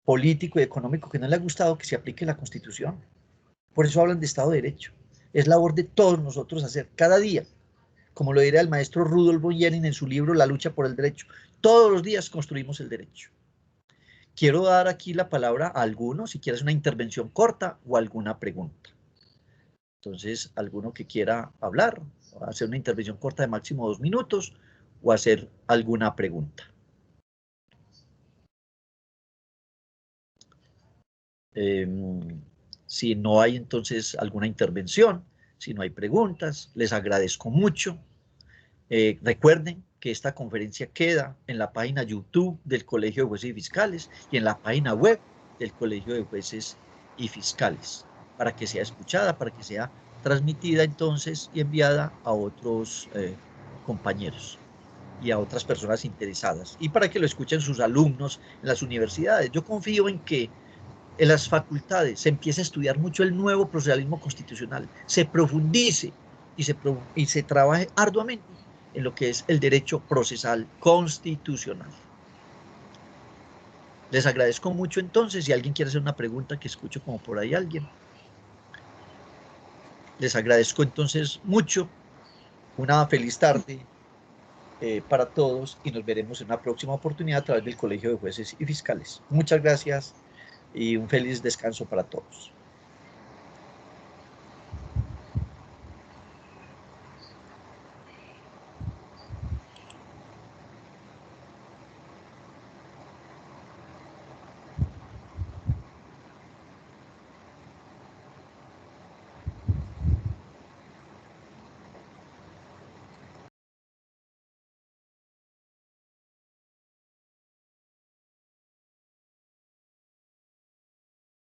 político y económico que no le ha gustado que se aplique la Constitución. Por eso hablan de Estado de Derecho. Es labor de todos nosotros hacer cada día, como lo diría el maestro Rudolf von Jhering en su libro La lucha por el derecho. Todos los días construimos el derecho. Quiero dar aquí la palabra a alguno, si quieres una intervención corta o alguna pregunta. Entonces, alguno que quiera hablar, hacer una intervención corta de máximo 2 minutos o hacer alguna pregunta. Si no hay entonces alguna intervención, si no hay preguntas, les agradezco mucho. Recuerden que esta conferencia queda en la página YouTube del Colegio de Jueces y Fiscales y en la página web del Colegio de Jueces y Fiscales, para que sea escuchada, para que sea transmitida entonces y enviada a otros compañeros y a otras personas interesadas, y para que lo escuchen sus alumnos en las universidades. Yo confío en que en las facultades se empiece a estudiar mucho el nuevo procesalismo constitucional, se profundice y se trabaje arduamente en lo que es el derecho procesal constitucional. Les agradezco mucho entonces. Si alguien quiere hacer una pregunta, que escucho como por ahí alguien. Les agradezco entonces mucho. Una feliz tarde para todos y nos veremos en una próxima oportunidad a través del Colegio de Jueces y Fiscales. Muchas gracias y un feliz descanso para todos.